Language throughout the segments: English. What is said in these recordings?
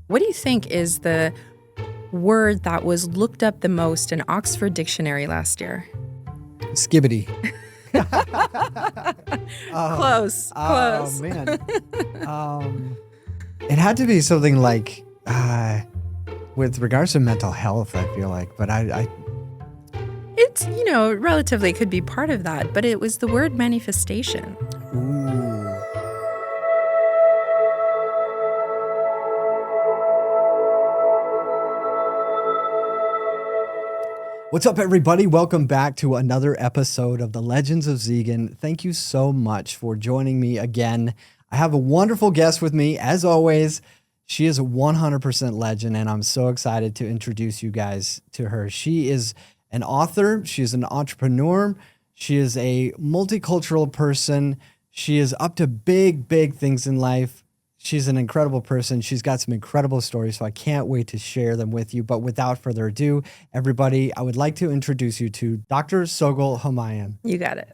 What do you think is the word that was looked up the most in Oxford Dictionary last year? Skibbity. Close. Oh, man. It had to be something like, with regards to mental health, I feel like. But It's, relatively could be part of that, but it was the word manifestation. Ooh. What's up, everybody? Welcome back to another episode of the Legends of Zegan. Thank you so much for joining me again. I have a wonderful guest with me, as always. She is a 100% legend, and I'm so excited to introduce you guys to her. She is an author. She is an entrepreneur. She is a multicultural person. She is up to big, big things in life. She's an incredible person. She's got some incredible stories, so I can't wait to share them with you. But without further ado, everybody, I would like to introduce you to Dr. Sogol Homayoun. You got it.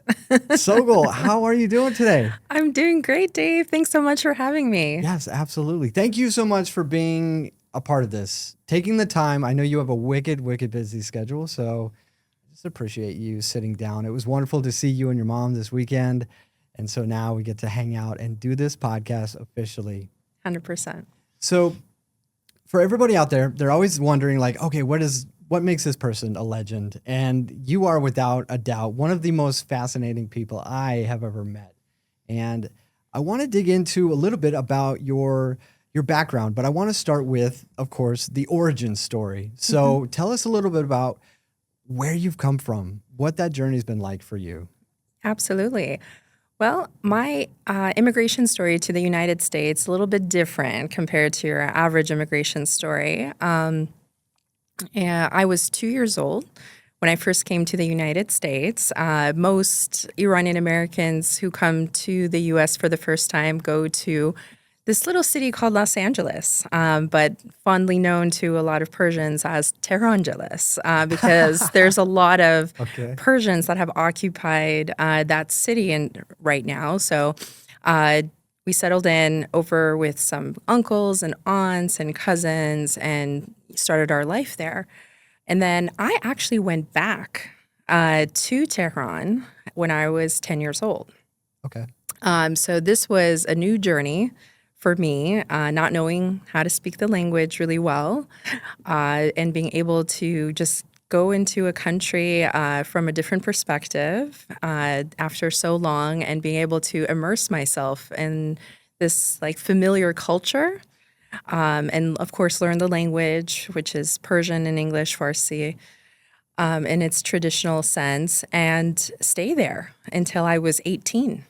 Sogol, how are you doing today? I'm doing great, Dave. Thanks so much for having me. Yes, absolutely. Thank you so much for being a part of this, taking the time. I know you have a wicked, wicked busy schedule, so I just appreciate you sitting down. It was wonderful to see you and your mom this weekend. And so now we get to hang out and do this podcast officially. 100%. So for everybody out there, they're always wondering like, okay, what makes this person a legend? And you are without a doubt one of the most fascinating people I have ever met. And I want to dig into a little bit about your background, but I want to start with, of course, the origin story. So tell us a little bit about where you've come from, what that journey's been like for you. Absolutely. Well, my immigration story to the United States, a little bit different compared to your average immigration story. And I was 2 years old when I first came to the United States. Most Iranian Americans who come to the U.S. for the first time go to this little city called Los Angeles, but fondly known to a lot of Persians as Tehrangeles, because there's a lot of Persians that have occupied that city right now. So we settled in over with some uncles and aunts and cousins and started our life there. And then I actually went back to Tehran when I was 10 years old. Okay. So this was a new journey for me, not knowing how to speak the language really well, and being able to just go into a country from a different perspective after so long, and being able to immerse myself in this like familiar culture, and of course learn the language, which is Persian and English, Farsi, in its traditional sense, and stay there until I was 18.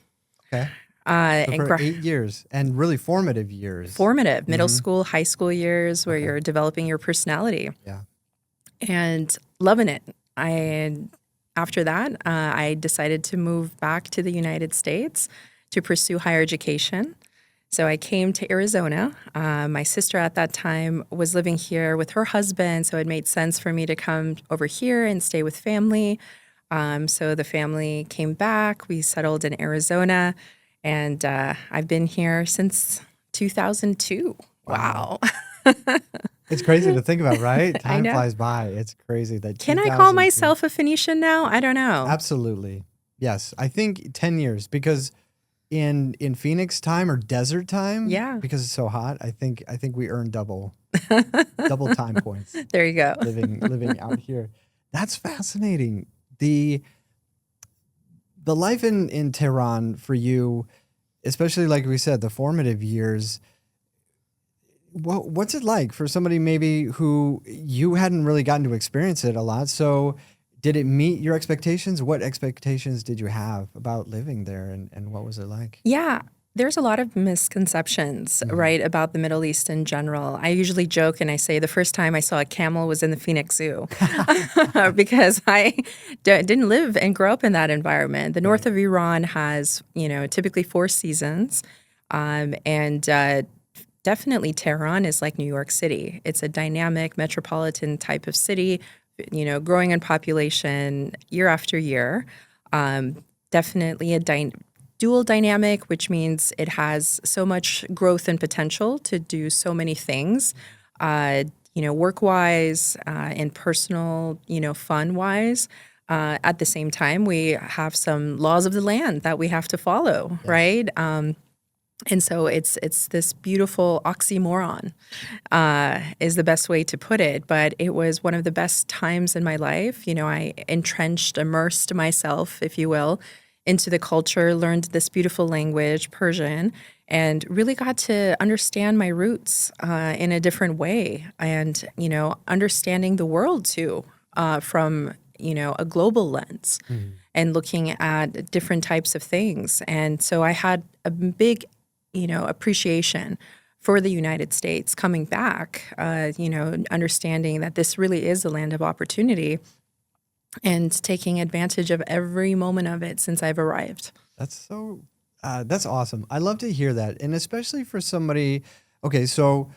Okay. So for 8 years, and really formative years. Formative, middle school, high school years where you're developing your personality. Yeah. And loving it. After that, I decided to move back to the United States to pursue higher education. So I came to Arizona. My sister at that time was living here with her husband, so it made sense for me to come over here and stay with family. So the family came back. We settled in Arizona. And I've been here since 2002. Wow. It's crazy to think about, right? I Time know. flies by. It's crazy that. Can I call myself a Phoenician now? I don't know. Absolutely. Yes. I think 10 years, because in Phoenix time or desert time, because it's so hot, I think we earn double time points. There you go. living out here. That's fascinating. The life in Tehran for you, especially like we said, the formative years, what's it like for somebody maybe who you hadn't really gotten to experience it a lot? So did it meet your expectations? What expectations did you have about living there, and what was it like? Yeah. There's a lot of misconceptions, right, about the Middle East in general. I usually joke and I say the first time I saw a camel was in the Phoenix Zoo because I didn't live and grow up in that environment. The north of Iran has, typically 4 seasons, and definitely Tehran is like New York City. It's a dynamic metropolitan type of city, growing in population year after year. Definitely a dual dynamic, which means it has so much growth and potential to do so many things, work-wise and personal, fun-wise. At the same time, we have some laws of the land that we have to follow, Yes. right? And so it's this beautiful oxymoron, is the best way to put it. But it was one of the best times in my life. I immersed myself, if you will, into the culture, learned this beautiful language, Persian, and really got to understand my roots in a different way, and understanding the world too, from a global lens, and looking at different types of things. And so I had a big appreciation for the United States coming back, understanding that this really is a land of opportunity, and taking advantage of every moment of it since I've arrived. That's awesome. I love to hear that. And especially for somebody, okay, so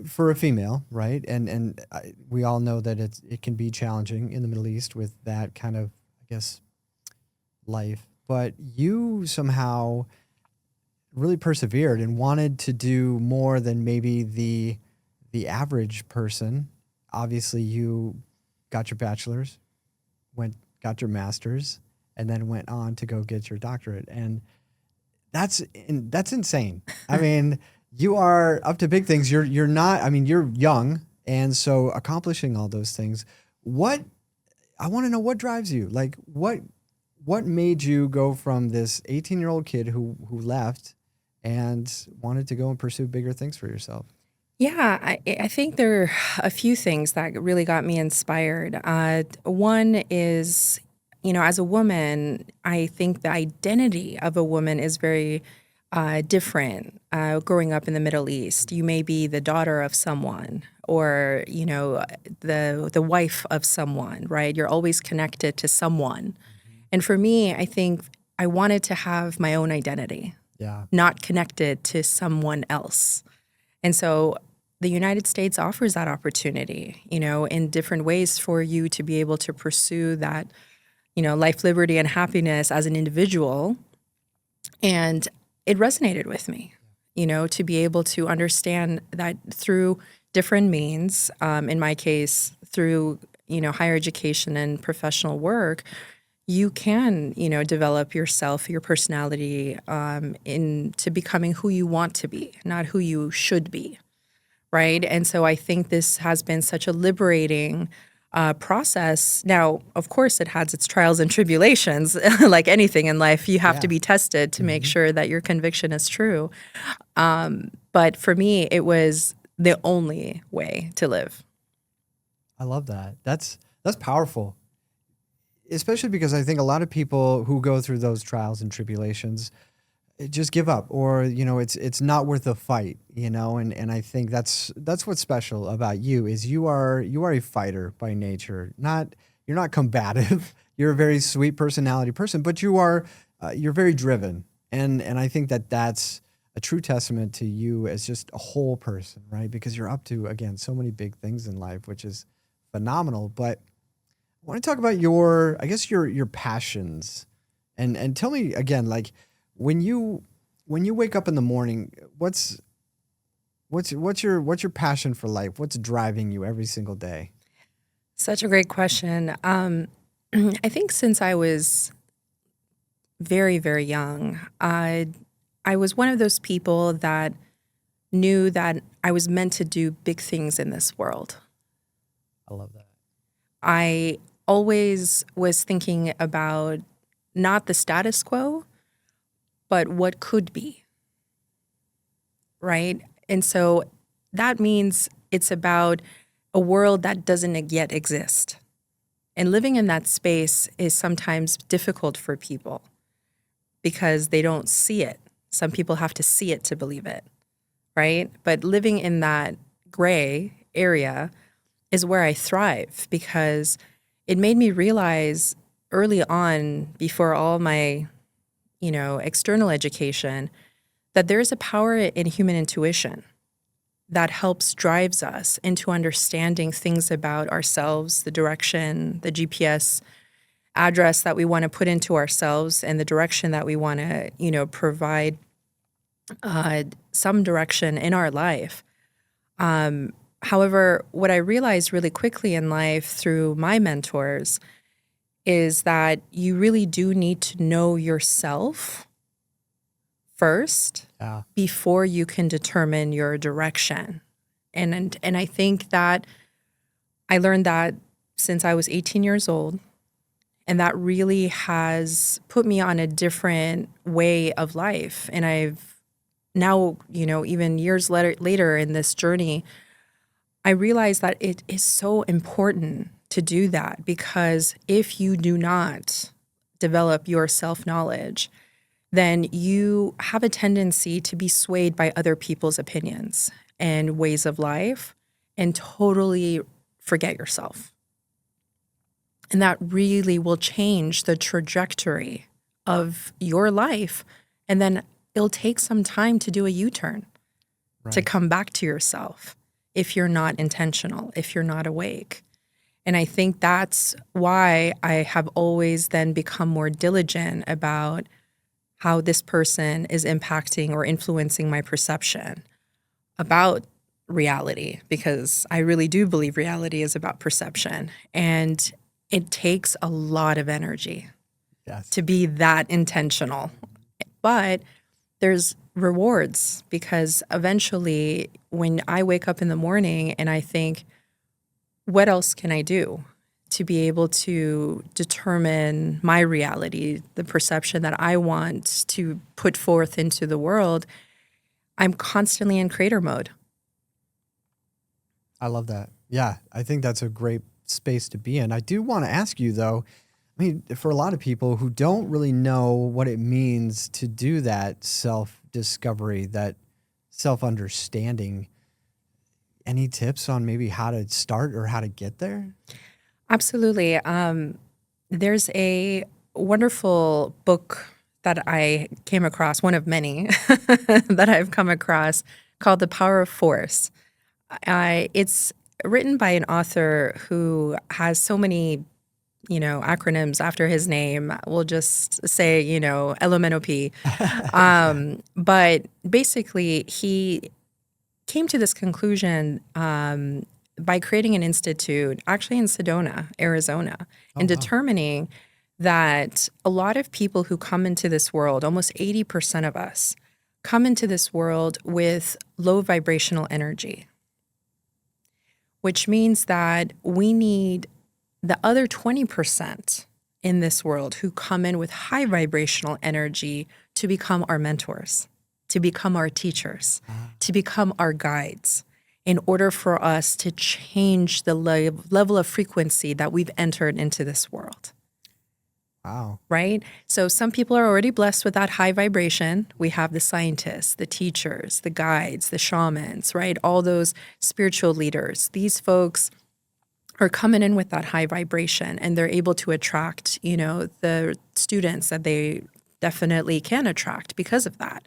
for a female, right? And we all know that it can be challenging in the Middle East with that kind of, I guess, life. But you somehow really persevered and wanted to do more than maybe the average person. Obviously, you got your bachelor's, got your master's, and then went on to go get your doctorate. And that's insane. I mean, you are up to big things. You're not. I mean, you're young, and so accomplishing all those things. I want to know what drives you. Like what made you go from this 18-year-old kid who left and wanted to go and pursue bigger things for yourself? Yeah, I think there are a few things that really got me inspired. One is, as a woman, I think the identity of a woman is very different. Growing up in the Middle East, you may be the daughter of someone, or the wife of someone, right? You're always connected to someone. And for me, I think I wanted to have my own identity, Yeah. not connected to someone else. And so the United States offers that opportunity, in different ways for you to be able to pursue that, life, liberty, and happiness as an individual. And it resonated with me, to be able to understand that through different means, in my case, through, higher education and professional work, you can, develop yourself, your personality, into becoming who you want to be, not who you should be. Right. And so I think this has been such a liberating process. Now, of course, it has its trials and tribulations. Like anything in life, you have to be tested to make sure that your conviction is true. But for me, it was the only way to live. I love that. That's powerful, especially because I think a lot of people who go through those trials and tribulations just give up, or it's not worth the fight, and I think that's what's special about you is you are a fighter by nature. You're not combative. You're a very sweet personality person, but you're very driven, and I think that's a true testament to you as just a whole person, right? Because you're up to, again, so many big things in life, which is phenomenal. But I want to talk about your passions, and tell me again, like, when you wake up in the morning, what's your passion for life? What's driving you every single day? Such a great question. I think since I was very, very young, I was one of those people that knew that I was meant to do big things in this world. I love that. I always was thinking about not the status quo, but what could be, right? And so that means it's about a world that doesn't yet exist. And living in that space is sometimes difficult for people because they don't see it. Some people have to see it to believe it, right? But living in that gray area is where I thrive, because it made me realize early on, before all my external education, that there is a power in human intuition that drives us into understanding things about ourselves, the direction, the GPS, address that we want to put into ourselves and the direction that we want to, provide some direction in our life. However, what I realized really quickly in life through my mentors is that you really do need to know yourself first before you can determine your direction. And I think that I learned that since I was 18 years old, and that really has put me on a different way of life. And I've now, even years later in this journey, I realize that it is so important to do that, because if you do not develop your self-knowledge, then you have a tendency to be swayed by other people's opinions and ways of life and totally forget yourself. And that really will change the trajectory of your life. And then it'll take some time to do a U-turn, to come back to yourself if you're not intentional, if you're not awake. And I think that's why I have always then become more diligent about how this person is impacting or influencing my perception about reality, because I really do believe reality is about perception. And it takes a lot of energy to be that intentional. But there's rewards, because eventually when I wake up in the morning and I think, what else can I do to be able to determine my reality, the perception that I want to put forth into the world, I'm constantly in creator mode. I love that. Yeah, I think that's a great space to be in. I do want to ask you, though, I mean, for a lot of people who don't really know what it means to do that self-discovery, that self-understanding, any tips on maybe how to start or how to get there? Absolutely. There's a wonderful book that I came across, one of many that I've come across, called The Power of Force. It's written by an author who has so many, acronyms after his name. We'll just say, LMNOP. But basically, he came to this conclusion by creating an institute, actually in Sedona, Arizona, and determining that a lot of people who come into this world, almost 80% of us, come into this world with low vibrational energy, which means that we need the other 20% in this world who come in with high vibrational energy to become our mentors, to become our teachers, to become our guides, in order for us to change the level of frequency that we've entered into this world. Wow. Right? So some people are already blessed with that high vibration. We have the scientists, the teachers, the guides, the shamans, right? All those spiritual leaders. These folks are coming in with that high vibration, and they're able to attract, the students that they definitely can attract because of that.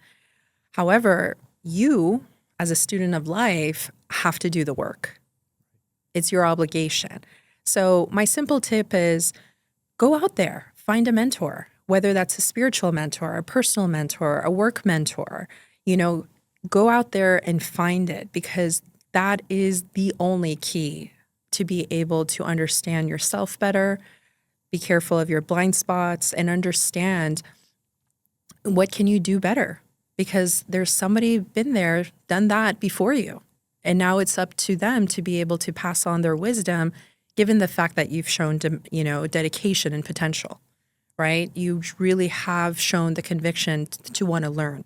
However, you, as a student of life, have to do the work. It's your obligation. So my simple tip is go out there, find a mentor, whether that's a spiritual mentor, a personal mentor, a work mentor. Go out there and find it, because that is the only key to be able to understand yourself better, be careful of your blind spots, and understand what can you do better, because there's somebody been there, done that before you. And now it's up to them to be able to pass on their wisdom, given the fact that you've shown, dedication and potential, right? You really have shown the conviction to want to learn.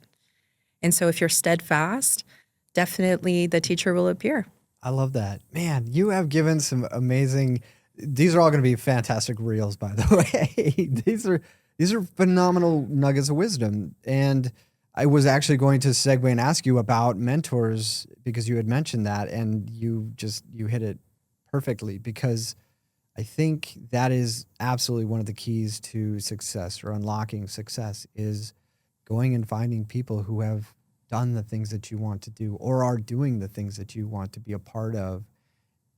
And so if you're steadfast, definitely the teacher will appear. I love that. Man, you have given some amazing, these are all going to be fantastic reels, by the way. These are phenomenal nuggets of wisdom. And I was actually going to segue and ask you about mentors, because you had mentioned that, and you hit it perfectly, because I think that is absolutely one of the keys to success, or unlocking success, is going and finding people who have done the things that you want to do, or are doing the things that you want to be a part of.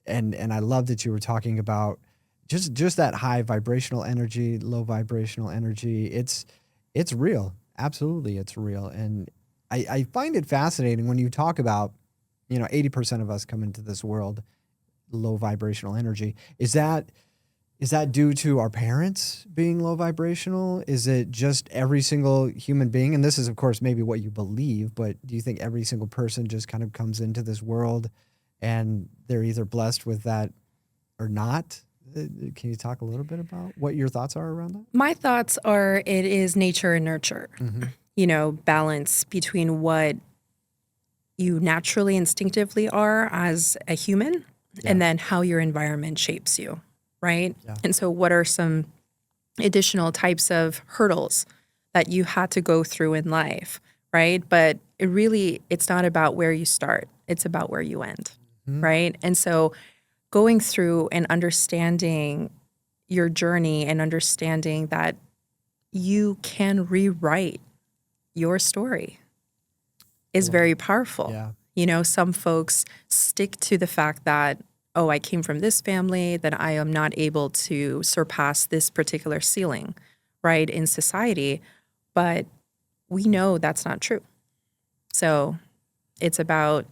And I love that you were talking about just that high vibrational energy, low vibrational energy. It's real. Absolutely, it's real. And I find it fascinating when you talk about, 80% of us come into this world low vibrational energy. Is that due to our parents being low vibrational? Is it just every single human being? And this is, of course, maybe what you believe, but do you think every single person just kind of comes into this world and they're either blessed with that or not? Can you talk a little bit about what your thoughts are around that? My thoughts are it is nature and nurture, balance between what you naturally, instinctively are as a human and then how your environment shapes you, right? Yeah. And so what are some additional types of hurdles that you had to go through in life, right? But it's not about where you start. It's about where you end, right? And so going through and understanding your journey and understanding that you can rewrite your story is very powerful. Yeah. Some folks stick to the fact that, oh, I came from this family, that I am not able to surpass this particular ceiling, right, in society. But we know that's not true. So it's about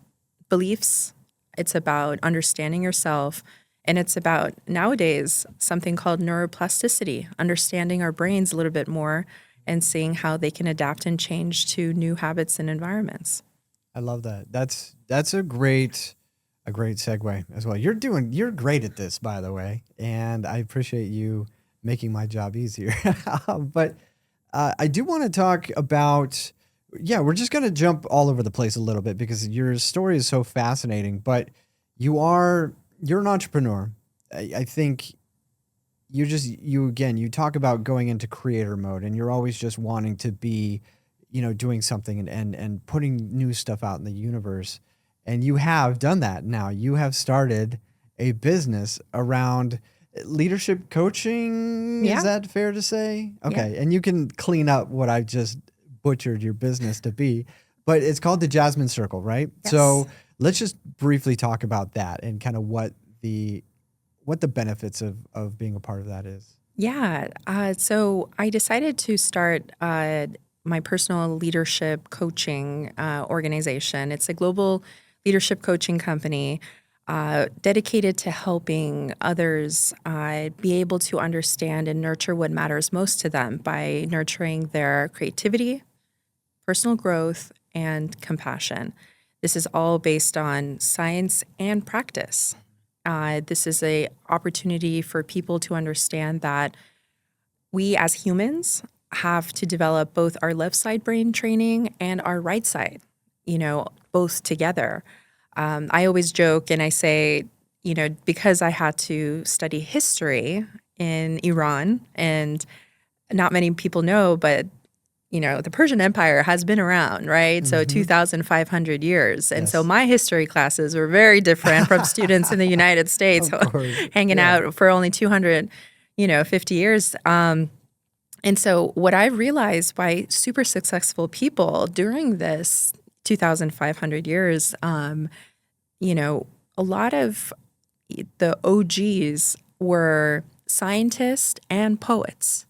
beliefs, it's about understanding yourself, and it's about, nowadays, something called neuroplasticity, understanding our brains a little bit more and seeing how they can adapt and change to new habits and environments. I love that. That's a great segue as well. You're great at this, by the way, and I appreciate you making my job easier. But I do want to talk about, we're just going to jump all over the place a little bit because your story is so fascinating, but you're an entrepreneur. I think you talk about going into creator mode and you're always just wanting to be, doing something and putting new stuff out in the universe. And you have done that now. You have started a business around leadership coaching. Yeah. Is that fair to say? Okay. Yeah. And you can clean up what I've just butchered your business to be, but it's called the Jasmine Circle, right? Yes. So let's just briefly talk about that and kind of what the benefits of being a part of that is. Yeah. So I decided to start my personal leadership coaching organization. It's a global leadership coaching company dedicated to helping others be able to understand and nurture what matters most to them by nurturing their creativity, personal growth, and compassion. This is all based on science and practice. This is an opportunity for people to understand that we as humans have to develop both our left side brain training and our right side, both together. I always joke and I say, because I had to study history in Iran, and not many people know, but the Persian Empire has been around, right? So 2,500 years. And so my history classes were very different from students in the United States hanging out for only 250 years. And so what I realized by super successful people during this 2,500 years, a lot of the OGs were scientists and poets.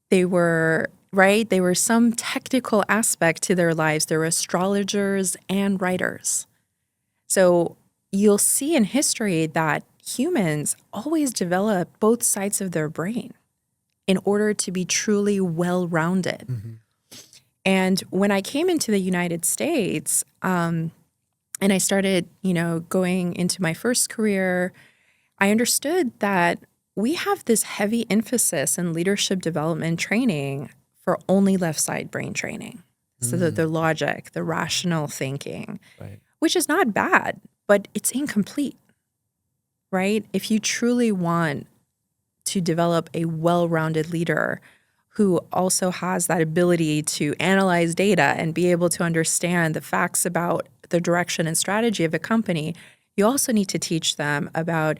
They were, right? They were some technical aspect to their lives. They were astrologers and writers. So you'll see in history that humans always develop both sides of their brain in order to be truly well-rounded. Mm-hmm. And when I came into the United States, and I started, going into my first career, I understood that we have this heavy emphasis in leadership development training for only left side brain training. So the logic, the rational thinking, Right. which is not bad, but it's incomplete, right? If you truly want to develop a well-rounded leader who also has that ability to analyze data and be able to understand the facts about the direction and strategy of a company, you also need to teach them about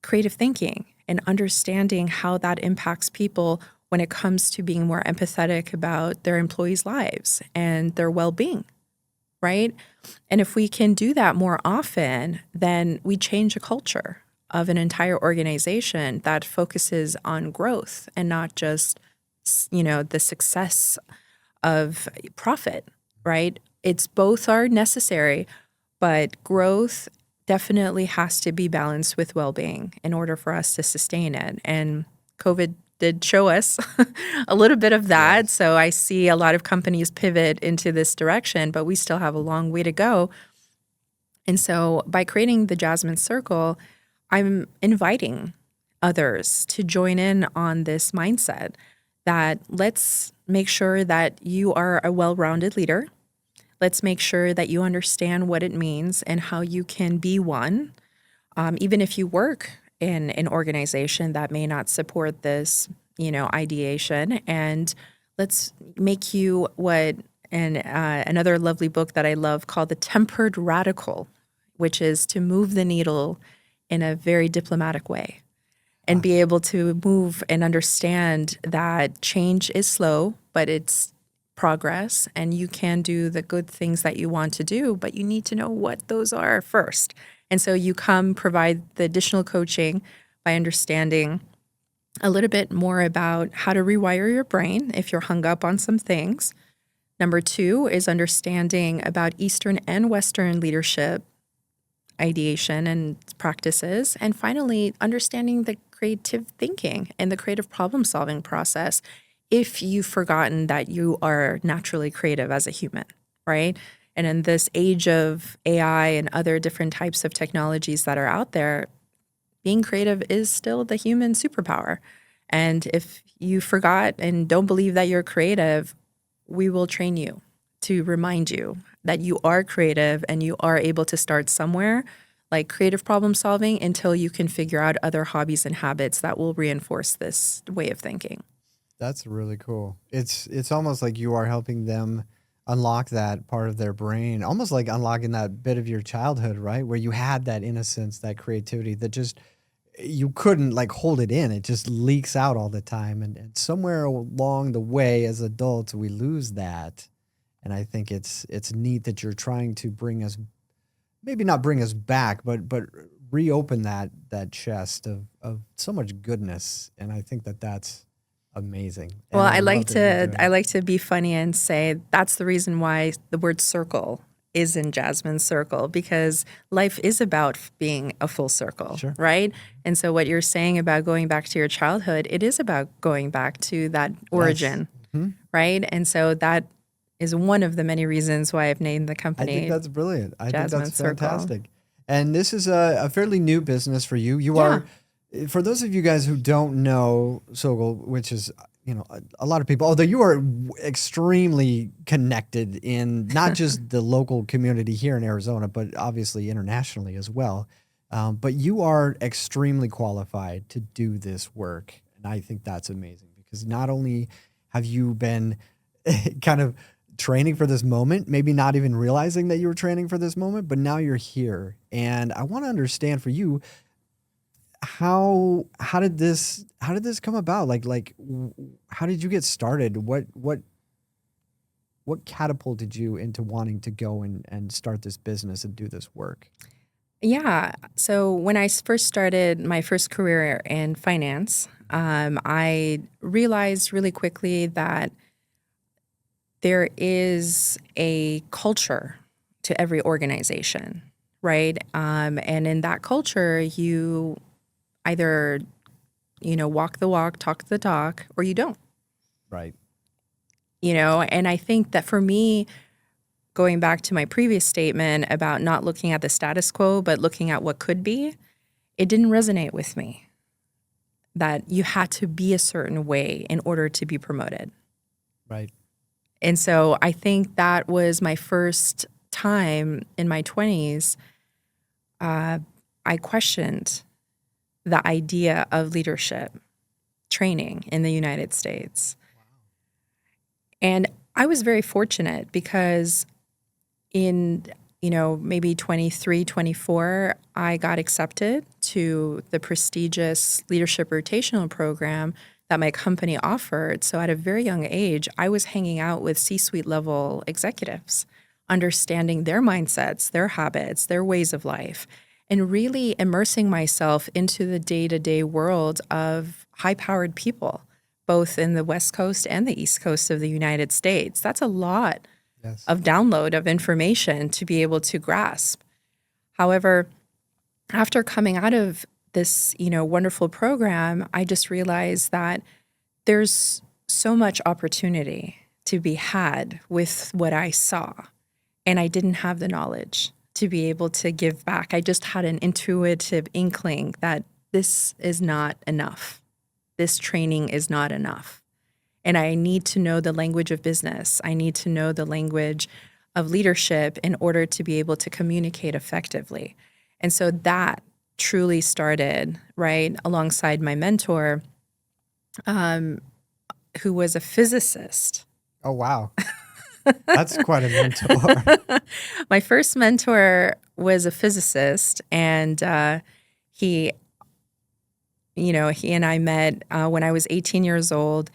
creative thinking and understanding how that impacts people when it comes to being more empathetic about their employees' lives and their well-being, right? And if we can do that more often, then we change a culture. of an entire organization that focuses on growth and not just, the success of profit, right? It's both are necessary, but growth definitely has to be balanced with well-being in order for us to sustain it. And COVID did show us a little bit of that. Yes. So I see a lot of companies pivot into this direction, but we still have a long way to go. And so by creating the Jasmine Circle, I'm inviting others to join in on this mindset that let's make sure that you are a well-rounded leader. Let's make sure that you understand what it means and how you can be one, even if you work in an organization that may not support this, ideation. And let's make you what, and another lovely book that I love called The Tempered Radical, which is to move the needle in a very diplomatic way and be able to move and understand that change is slow, but it's progress, and you can do the good things that you want to do, but you need to know what those are first. And so you provide the additional coaching by understanding a little bit more about how to rewire your brain if you're hung up on some things. Number 2 is understanding about Eastern and Western leadership ideation and practices. And finally, understanding the creative thinking and the creative problem-solving process if you've forgotten that you are naturally creative as a human, right? And in this age of AI and other different types of technologies that are out there, being creative is still the human superpower. And if you forgot and don't believe that you're creative, we will train you to remind you that you are creative and you are able to start somewhere, like creative problem solving, until you can figure out other hobbies and habits that will reinforce this way of thinking. That's really cool. It's almost like you are helping them unlock that part of their brain, almost like unlocking that bit of your childhood, right? Where you had that innocence, that creativity that just you couldn't like hold it in. It just leaks out all the time. And somewhere along the way as adults, we lose that. And I think it's neat that you're trying to bring us, maybe not bring us back, but reopen that chest of so much goodness. And I think that's amazing. And Well, I love like that you're doing it. to be funny and say that's the reason why the word circle is in Jasmine Circle, because life is about being a full circle, Sure. right? And so what you're saying about going back to your childhood, it is about going back to that origin, Mhm. right? And so that is one of the many reasons why I've named the I think company that's brilliant. I think Jasmine that's Circle. fantastic. And this is a fairly new business for you. You Yeah. are, for those of you guys who don't know Sogol, which is, a lot of people, although you are extremely connected in not just the local community here in Arizona, but obviously internationally as well. But you are extremely qualified to do this work. And I think that's amazing because not only have you been kind of training for this moment, maybe not even realizing that you were training for this moment, but now you're here. And I want to understand for you, how did this come about? How did you get started? What catapulted you into wanting to go and start this business and do this work? Yeah. So when I first started my first career in finance, I realized really quickly that there is a culture to every organization, right? And in that culture, you either, walk the walk, talk the talk, or you don't, Right. And I think that for me, going back to my previous statement about not looking at the status quo, but looking at what could be, it didn't resonate with me that you had to be a certain way in order to be promoted. Right. And so I think that was my first time in my 20s. I questioned the idea of leadership training in the United States. And I was very fortunate because in, maybe 23, 24, I got accepted to the prestigious leadership rotational program that my company offered. So at a very young age, I was hanging out with C-suite level executives, understanding their mindsets, their habits, their ways of life. and really immersing myself into the day-to-day world of high-powered people, both in the West Coast and the East Coast of the United States. That's a lot Yes. of download of information to be able to grasp. However, after coming out of this, wonderful program, I just realized that there's so much opportunity to be had with what I saw, and I didn't have the knowledge to be able to give back. I just had an intuitive inkling that this is not enough. This training is not enough. And I need to know the language of business. I need to know the language of leadership in order to be able to communicate effectively. And so that truly started, right, alongside my mentor, who was a physicist. Oh, wow. That's quite a mentor. My first mentor was a physicist, and he and I met when I was 18 years old,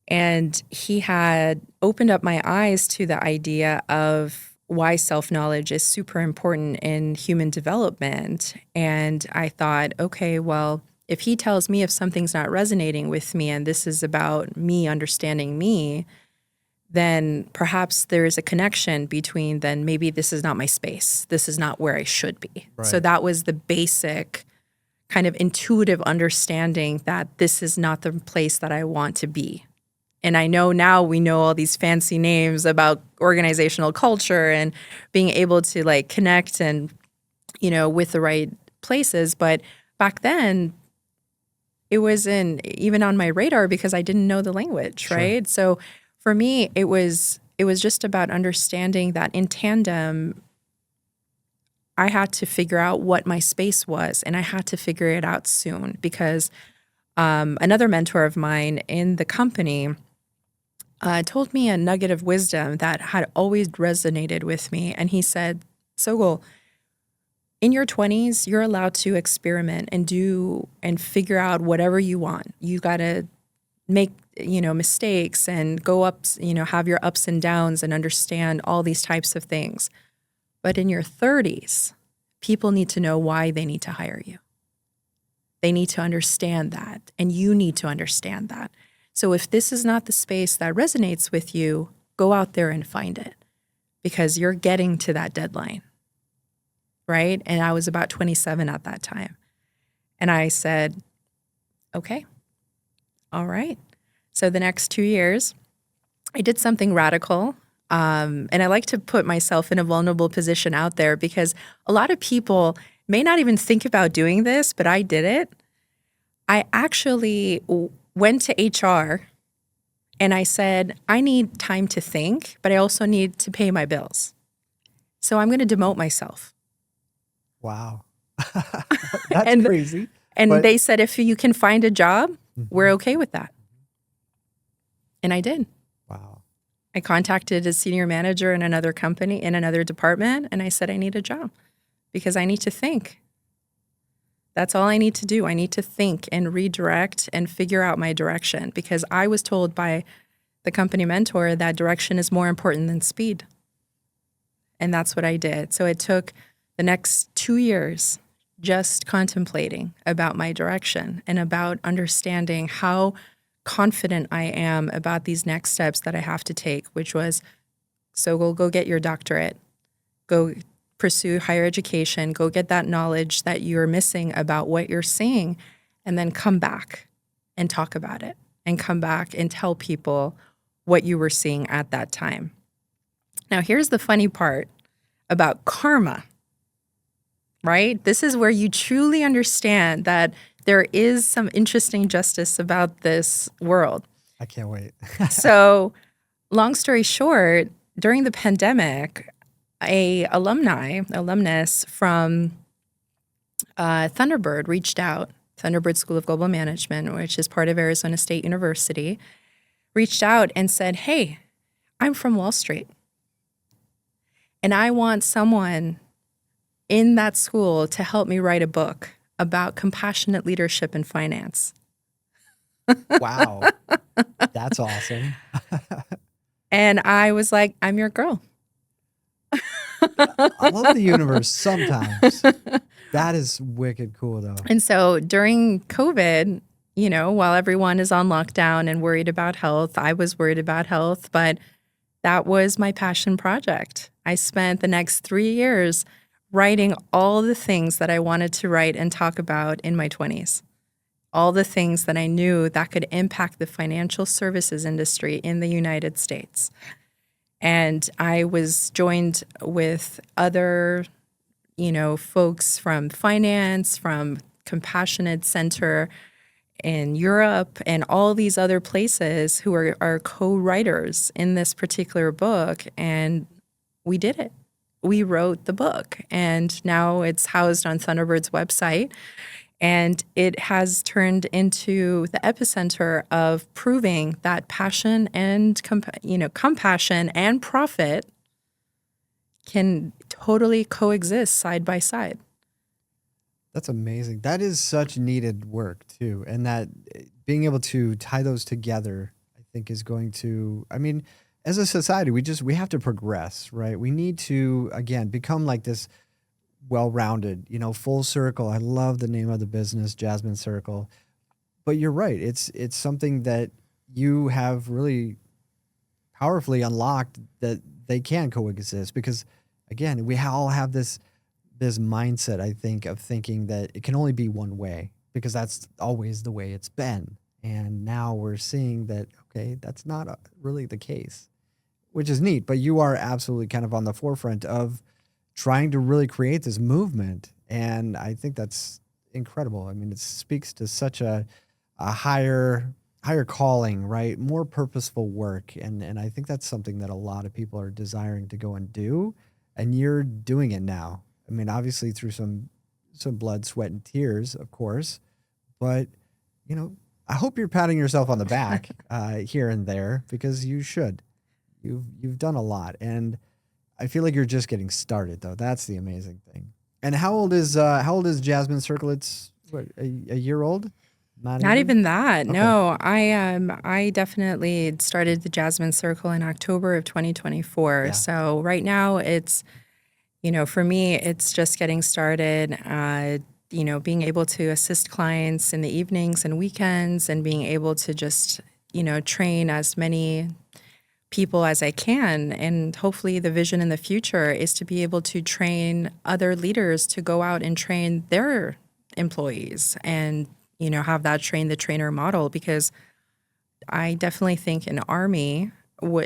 and he had opened up my eyes to the idea of why self-knowledge is super important in human development. And I thought, okay, well, if he tells me if something's not resonating with me and this is about me understanding me, then perhaps there is a connection between then maybe this is not my space. This is not where I should be. Right. So that was the basic kind of intuitive understanding that this is not the place that I want to be. And I know now we know all these fancy names about organizational culture and being able to like connect and, with the right places. But back then, it wasn't even on my radar because I didn't know the language, Sure. right? So for me, it was just about understanding that in tandem, I had to figure out what my space was, and I had to figure it out soon because another mentor of mine in the company told me a nugget of wisdom that had always resonated with me. And he said, Sogol, in your 20s, you're allowed to experiment and do and figure out whatever you want. You got to make, mistakes and go up, have your ups and downs and understand all these types of things. But in your 30s, people need to know why they need to hire you. They need to understand that, and you need to understand that. So if this is not the space that resonates with you, go out there and find it because you're getting to that deadline, right? And I was about 27 at that time. And I said, okay, all right. So the next 2 years, I did something radical. And I like to put myself in a vulnerable position out there because a lot of people may not even think about doing this, but I did it. I actually went to HR and I said, I need time to think, but I also need to pay my bills. So I'm going to demote myself. Wow. That's crazy. And But- they said, if you can find a job, we're okay with that. And I did. Wow. I contacted a senior manager in another company, in another department, and I said, I need a job because I need to think. That's all I need to do. I need to think and redirect and figure out my direction because I was told by the company mentor that direction is more important than speed. And that's what I did. So it took the next 2 years just contemplating about my direction and about understanding how confident I am about these next steps that I have to take, which was, Sogol, go get your doctorate, go pursue higher education, go get that knowledge that you're missing about what you're seeing, and then come back and talk about it and come back and tell people what you were seeing at that time. Now, here's the funny part about karma, right? This is where you truly understand that there is some interesting justice about this world. I can't wait. So, long story short, during the pandemic, a alumnus from Thunderbird reached out, Thunderbird School of Global Management, which is part of Arizona State University, reached out and said, hey, I'm from Wall Street, and I want someone in that school to help me write a book about compassionate leadership in finance. Wow. That's awesome. And I was like, I'm your girl. I love the universe sometimes. That is wicked cool, though. And so during COVID, while everyone is on lockdown and worried about health, I was worried about health, but that was my passion project. I spent the next 3 years writing all the things that I wanted to write and talk about in my 20s. All the things that I knew that could impact the financial services industry in the United States. And I was joined with other, folks from finance, from Compassionate Center in Europe, and all these other places who are co-writers in this particular book. And we did it. We wrote the book, and now it's housed on Thunderbird's website. And it has turned into the epicenter of proving that passion and compassion and profit can totally coexist side by side. That's amazing. That is such needed work too, and that being able to tie those together, I think, is going to. I mean, as a society, we have to progress, right? We need to again become like this well-rounded, full circle. I love the name of the business, Jasmine Circle. But you're right. It's something that you have really powerfully unlocked that they can coexist because, again, we all have this mindset, I think, of thinking that it can only be one way because that's always the way it's been. And now we're seeing that, okay, that's not really the case, which is neat. But you are absolutely kind of on the forefront of trying to really create this movement. And I think that's incredible. I mean, it speaks to such a higher calling, right? More purposeful work. And I think that's something that a lot of people are desiring to go and do. And you're doing it now. I mean, obviously through some blood, sweat, and tears, of course. But, I hope you're patting yourself on the back here and there because you should. You've done a lot. And I feel like you're just getting started, though. That's the amazing thing. And how old is Jasmine Circle? It's what, a year old? Not even that. Okay. No, I definitely started the Jasmine Circle in October of 2024. Yeah. So right now it's, for me, it's just getting started. Being able to assist clients in the evenings and weekends, and being able to just, train as many people as I can. And hopefully the vision in the future is to be able to train other leaders to go out and train their employees and, have that train the trainer model, because I definitely think an army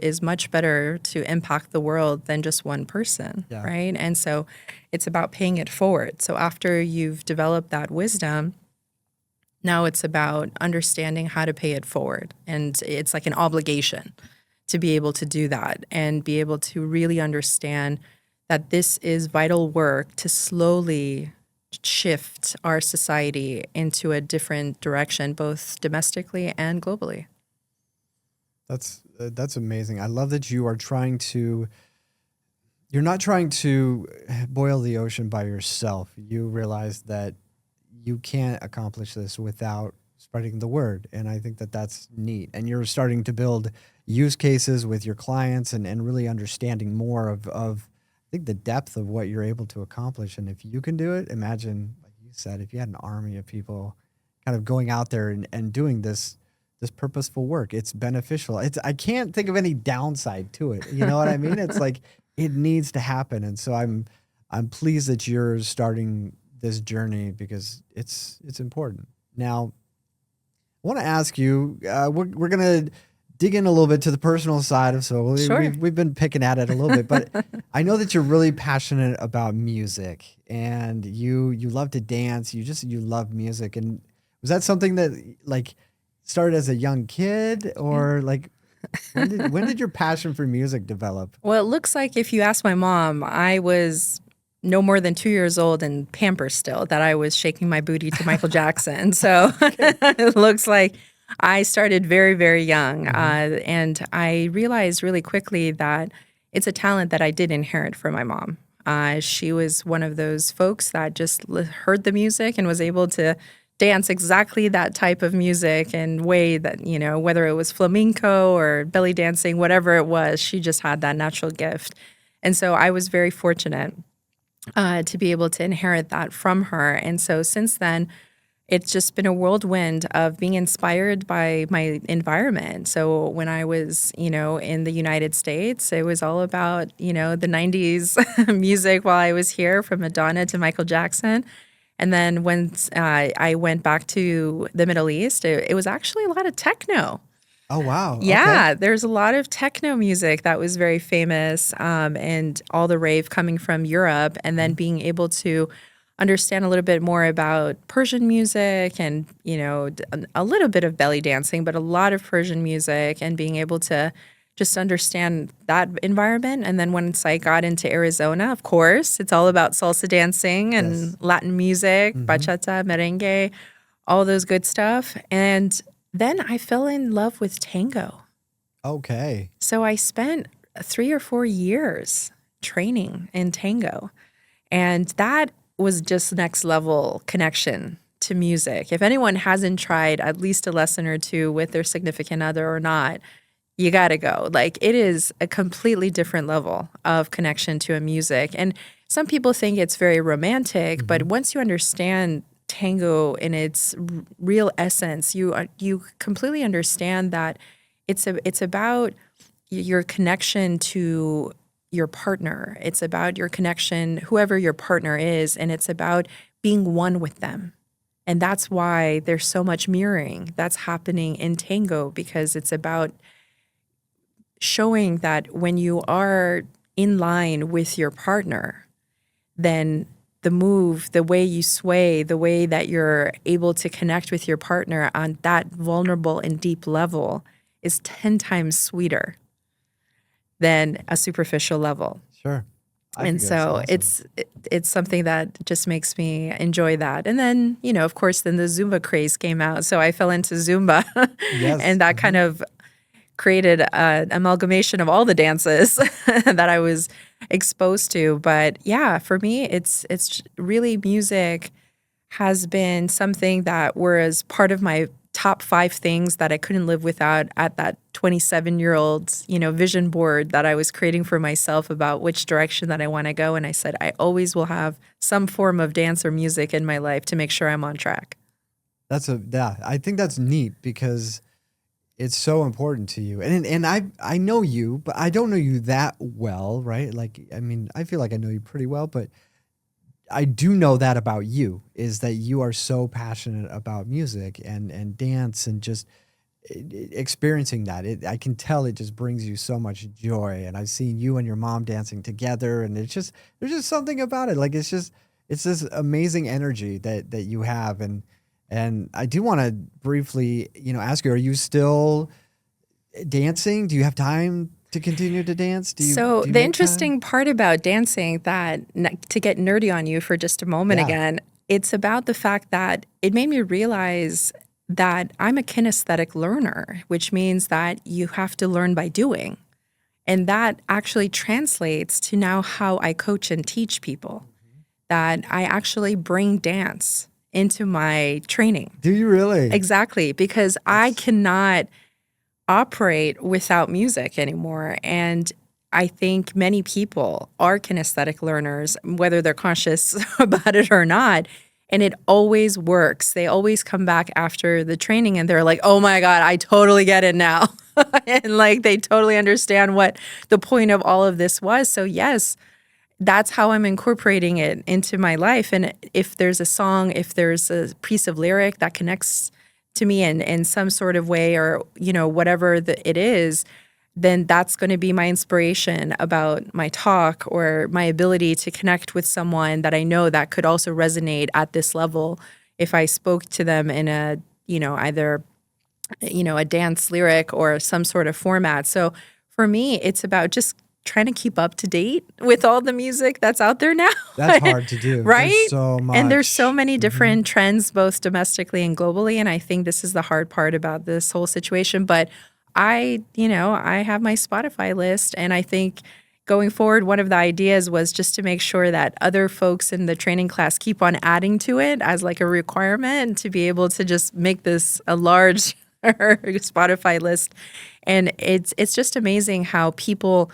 is much better to impact the world than just one person, Yeah. right? And so it's about paying it forward. So after you've developed that wisdom, now it's about understanding how to pay it forward. And it's like an obligation to be able to do that and be able to really understand that this is vital work to slowly shift our society into a different direction, both domestically and globally. That's amazing. I love that you are you're not trying to boil the ocean by yourself. You realize that you can't accomplish this without spreading the word. And I think that that's neat. And you're starting to build use cases with your clients and really understanding more of I think the depth of what you're able to accomplish. And if you can do it, imagine, like you said, if you had an army of people kind of going out there and doing this purposeful work, it's beneficial. I can't think of any downside to it. You know what I mean? It's like it needs to happen. And so I'm pleased that you're starting this journey because it's important. Now, I want to ask you, we're going to dig in a little bit to the personal side of Sogol. Sure. We've been picking at it a little bit, but I know that you're really passionate about music and you love to dance. You love music. And was that something that like started as a young kid, or like when did your passion for music develop? Well, it looks like if you ask my mom, I was no more than 2 years old and Pampers still, that I was shaking my booty to Michael Jackson. So it looks like I started very, very young. And I realized really quickly that it's a talent that I did inherit from my mom. She was one of those folks that just heard the music and was able to dance exactly that type of music and way that, whether it was flamenco or belly dancing, whatever it was, she just had that natural gift. And so I was very fortunate to be able to inherit that from her. And so since then, it's just been a whirlwind of being inspired by my environment. So when I was, in the United States, it was all about, the 90s music while I was here, from Madonna to Michael Jackson. And then when I went back to the Middle East, it was actually a lot of techno. Oh, wow. Yeah, Okay. there's a lot of techno music that was very famous, and all the rave coming from Europe, and then being able to understand a little bit more about Persian music and, a little bit of belly dancing, but a lot of Persian music, and being able to just understand that environment. And then once I got into Arizona, of course, it's all about salsa dancing Yes. and Latin music, Hmm. bachata, merengue, all those good stuff. And then I fell in love with tango. Okay. So I spent 3 or 4 years training in tango. And that was just next level connection to music. If anyone hasn't tried at least a lesson or two with their significant other or not, you got to go. Like, it is a completely different level of connection to a music. And some people think it's very romantic, but once you understand tango in its real essence, you completely understand that it's about your connection to your partner. It's about your connection, whoever your partner is, and it's about being one with them. And that's why there's so much mirroring that's happening in tango, because it's about showing that when you are in line with your partner, then the move, the way you sway, the way that you're able to connect with your partner on that vulnerable and deep level is 10 times sweeter than a superficial level. Sure. I And think that's so awesome. it's something that just makes me enjoy that. And then, of course, then the Zumba craze came out. So I fell into Zumba Yes. and that kind of created an amalgamation of all the dances that I was exposed to. But yeah, for me, it's really, music has been something that was part of my top 5 things that I couldn't live without at that 27-year-old, vision board that I was creating for myself about which direction that I want to go. And I said, I always will have some form of dance or music in my life to make sure I'm on track. Yeah, I think that's neat because it's so important to you. And I know you, but I don't know you that well, right? Like, I mean, I feel like I know you pretty well, but I do know that about you, is that you are so passionate about music and dance and just experiencing that. I can tell it just brings you so much joy. And I've seen you and your mom dancing together, and there's just something about it. Like, it's this amazing energy that you have. And I do want to briefly, ask you, are you still dancing? Do you have time to continue to dance? So Do you the make time? interesting part about dancing, that to get nerdy on you for just a moment Yeah. again, it's about the fact that it made me realize that I'm a kinesthetic learner, which means that you have to learn by doing. And that actually translates to now how I coach and teach people, that I actually bring dance into my training. Do you really? Exactly, because I That's cannot operate without music anymore. And I think many people are kinesthetic learners, whether they're conscious about it or not. And it always works. They always come back after the training and they're like, oh my God, I totally get it now. And like, they totally understand what the point of all of this was. So, yes, that's how I'm incorporating it into my life. And if there's a song, if there's a piece of lyric that connects to me in some sort of way, or, whatever it is, then that's going to be my inspiration about my talk or my ability to connect with someone that I know that could also resonate at this level if I spoke to them in a, either, a dance lyric or some sort of format. So for me, it's about just trying to keep up to date with all the music that's out there now. that's hard to do. There's Right? so And there's so much. many Mhm. different trends, both domestically and globally. And I think this is the hard part about this whole situation. But I have my Spotify list. And I think going forward, one of the ideas was just to make sure that other folks in the training class keep on adding to it as like a requirement to be able to just make this a large Spotify list. And it's just amazing how people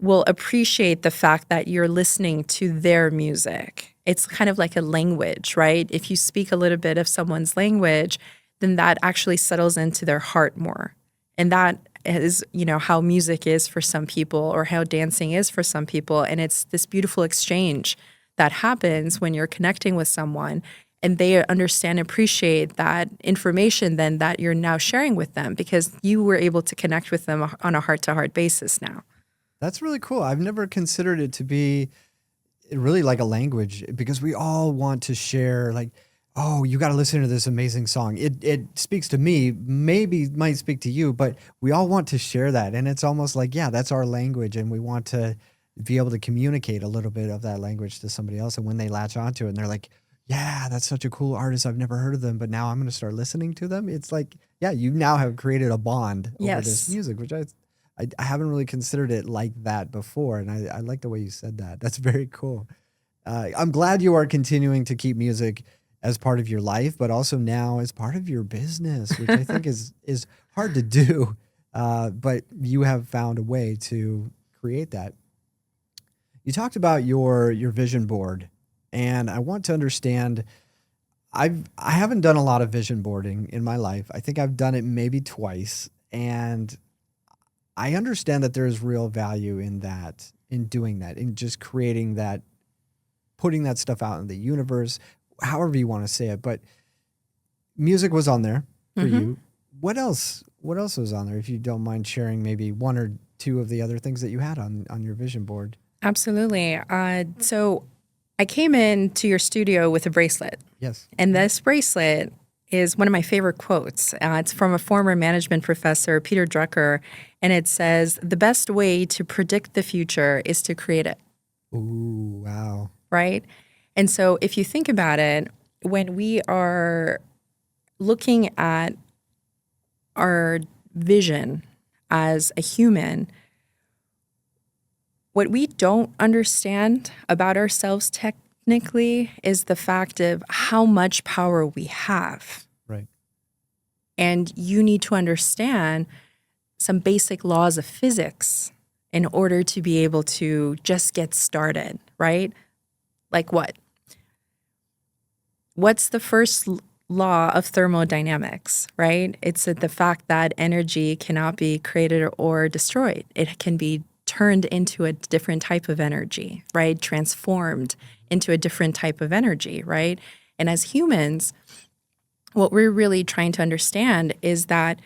will appreciate the fact that you're listening to their music. It's kind of like a language, right? If you speak a little bit of someone's language, then that actually settles into their heart more. And that is, how music is for some people or how dancing is for some people. And it's this beautiful exchange that happens when you're connecting with someone and they understand and appreciate that information then that you're now sharing with them because you were able to connect with them on a heart-to-heart basis now. That's really cool. I've never considered it to be really like a language because we all want to share like, oh, you got to listen to this amazing song. It speaks to me, maybe might speak to you, but we all want to share that. And it's almost like, yeah, that's our language. And we want to be able to communicate a little bit of that language to somebody else. And when they latch onto it and they're like, yeah, that's such a cool artist. I've never heard of them, but now I'm going to start listening to them. It's like, yeah, you now have created a bond over this music, which I haven't really considered it like that before. And I like the way you said that. That's very cool. I'm glad you are continuing to keep music as part of your life, but also now as part of your business, which I think is hard to do. But you have found a way to create that. You talked about your vision board, and I want to understand, I haven't done a lot of vision boarding in my life. I think I've done it maybe twice, and I understand that there is real value in that, in doing that, in just creating that, putting that stuff out in the universe, however you want to say it. But music was on there for you. What else was on there? If you don't mind sharing maybe one or two of the other things that you had on your vision board. Absolutely. So I came into your studio with a bracelet. Yes. And this bracelet is one of my favorite quotes. It's from a former management professor, Peter Drucker, and it says, "The best way to predict the future is to create it." Ooh, wow. Right? And so if you think about it, when we are looking at our vision as a human, what we don't understand about ourselves technically is the fact of how much power we have. Right. And you need to understand some basic laws of physics in order to be able to just get started, right? Like what? What's the first law of thermodynamics, right? It's the fact that energy cannot be created or destroyed. It can be turned into a different type of energy, right? Transformed into a different type of energy, right? And as humans, what we're really trying to understand is that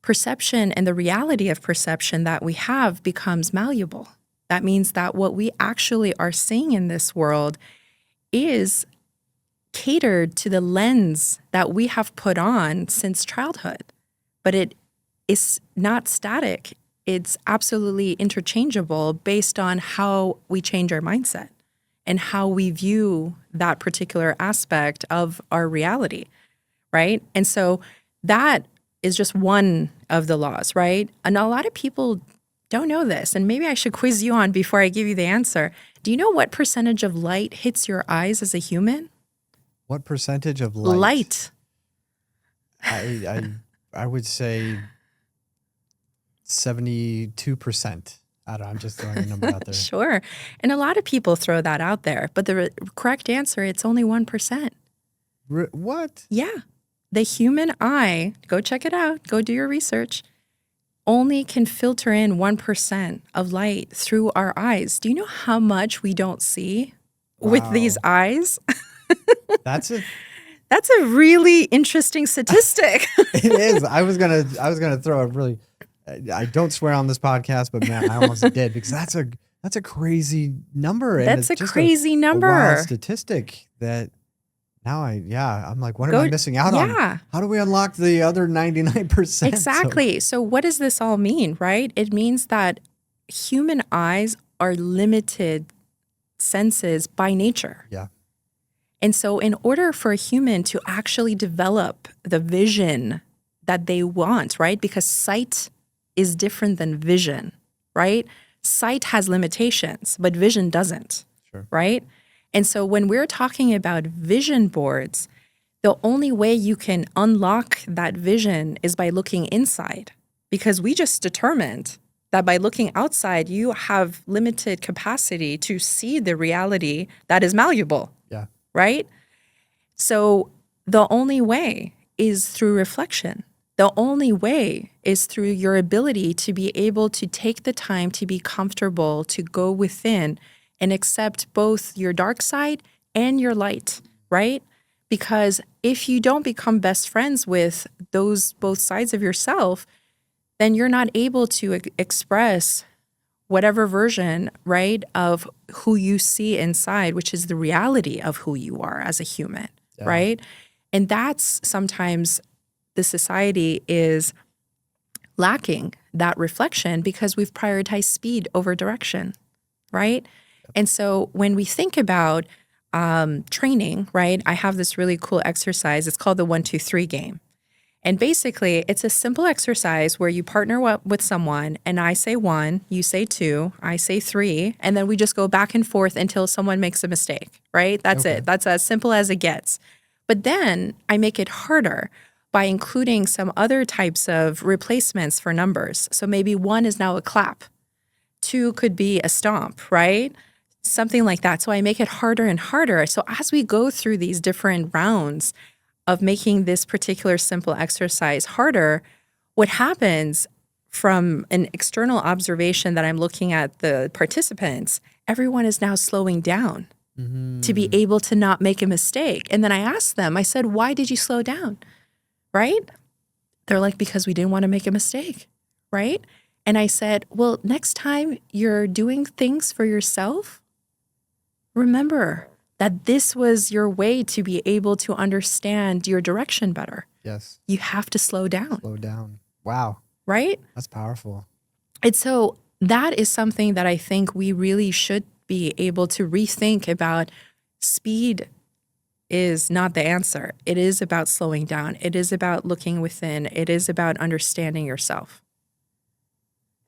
perception and the reality of perception that we have becomes malleable. That means that what we actually are seeing in this world is catered to the lens that we have put on since childhood. But it is not static. It's absolutely interchangeable based on how we change our mindset and how we view that particular aspect of our reality, right? And so that is just one of the laws, right? And a lot of people don't know this, and maybe I should quiz you on before I give you the answer. Do you know what percentage of light hits your eyes as a human? What percentage of light? Light. I would say 72%. I don't know, I'm just throwing a number out there. Sure. And a lot of people throw that out there, but the correct answer, it's only 1%. What? Yeah. The human eye, go check it out, go do your research, only can filter in 1% of light through our eyes. Do you know how much we don't see with these eyes? That's a really interesting statistic. It is. I was gonna throw a really. I don't swear on this podcast, but man, I almost did because that's a crazy number. And That's it's a just crazy number. A wild statistic that now I'm like, what am I missing out on? How do we unlock the other 99%? Exactly. So what does this all mean, right? It means that human eyes are limited senses by nature. Yeah. And so in order for a human to actually develop the vision that they want, right? Because sight is different than vision, right? Sight has limitations, but vision doesn't, right? And so when we're talking about vision boards, the only way you can unlock that vision is by looking inside, because we just determined that by looking outside, you have limited capacity to see the reality that is malleable, Yeah. right? So the only way is through reflection. The only way is through your ability to be able to take the time to be comfortable, to go within and accept both your dark side and your light, right? Because if you don't become best friends with those both sides of yourself, then you're not able to express whatever version, right, of who you see inside, which is the reality of who you are as a human, right? And that's sometimes the society is lacking that reflection because we've prioritized speed over direction, right? And so when we think about training, right, I have this really cool exercise. It's called the 1-2-3 game. And basically, it's a simple exercise where you partner with someone, and I say 1, you say 2, I say 3, and then we just go back and forth until someone makes a mistake, right? That's it. That's as simple as it gets. But then I make it harder by including some other types of replacements for numbers. So maybe 1 is now a clap, 2 could be a stomp, right? Something like that. So I make it harder and harder. So as we go through these different rounds of making this particular simple exercise harder, what happens from an external observation that I'm looking at the participants, everyone is now slowing down to be able to not make a mistake. And then I asked them, I said, why did you slow down? Right? They're like, because we didn't want to make a mistake, right? And I said, well, next time you're doing things for yourself, remember that this was your way to be able to understand your direction better. Yes. You have to slow down. Slow down. Wow. Right? That's powerful. And so that is something that I think we really should be able to rethink about. Speed is not the answer. It is about slowing down. It is about looking within. It is about understanding yourself.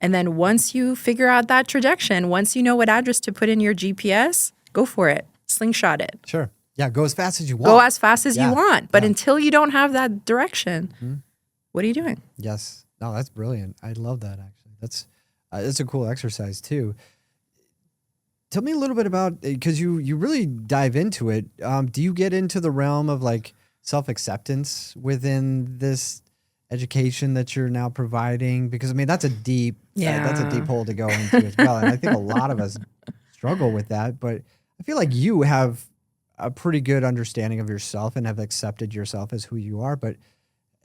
And then once you figure out that trajectory, once you know what address to put in your GPS, go for it. Slingshot it. Sure. Yeah, go as fast as you want. Go as fast as you want. But Yeah. until you don't have that direction, what are you doing? Yes. No, that's brilliant. I love that, actually. That's a cool exercise, too. Tell me a little bit about, because you really dive into it. Do you get into the realm of like self-acceptance within this education that you're now providing? Because I mean, that's a deep hole to go into as well. And I think a lot of us struggle with that, but I feel like you have a pretty good understanding of yourself and have accepted yourself as who you are. But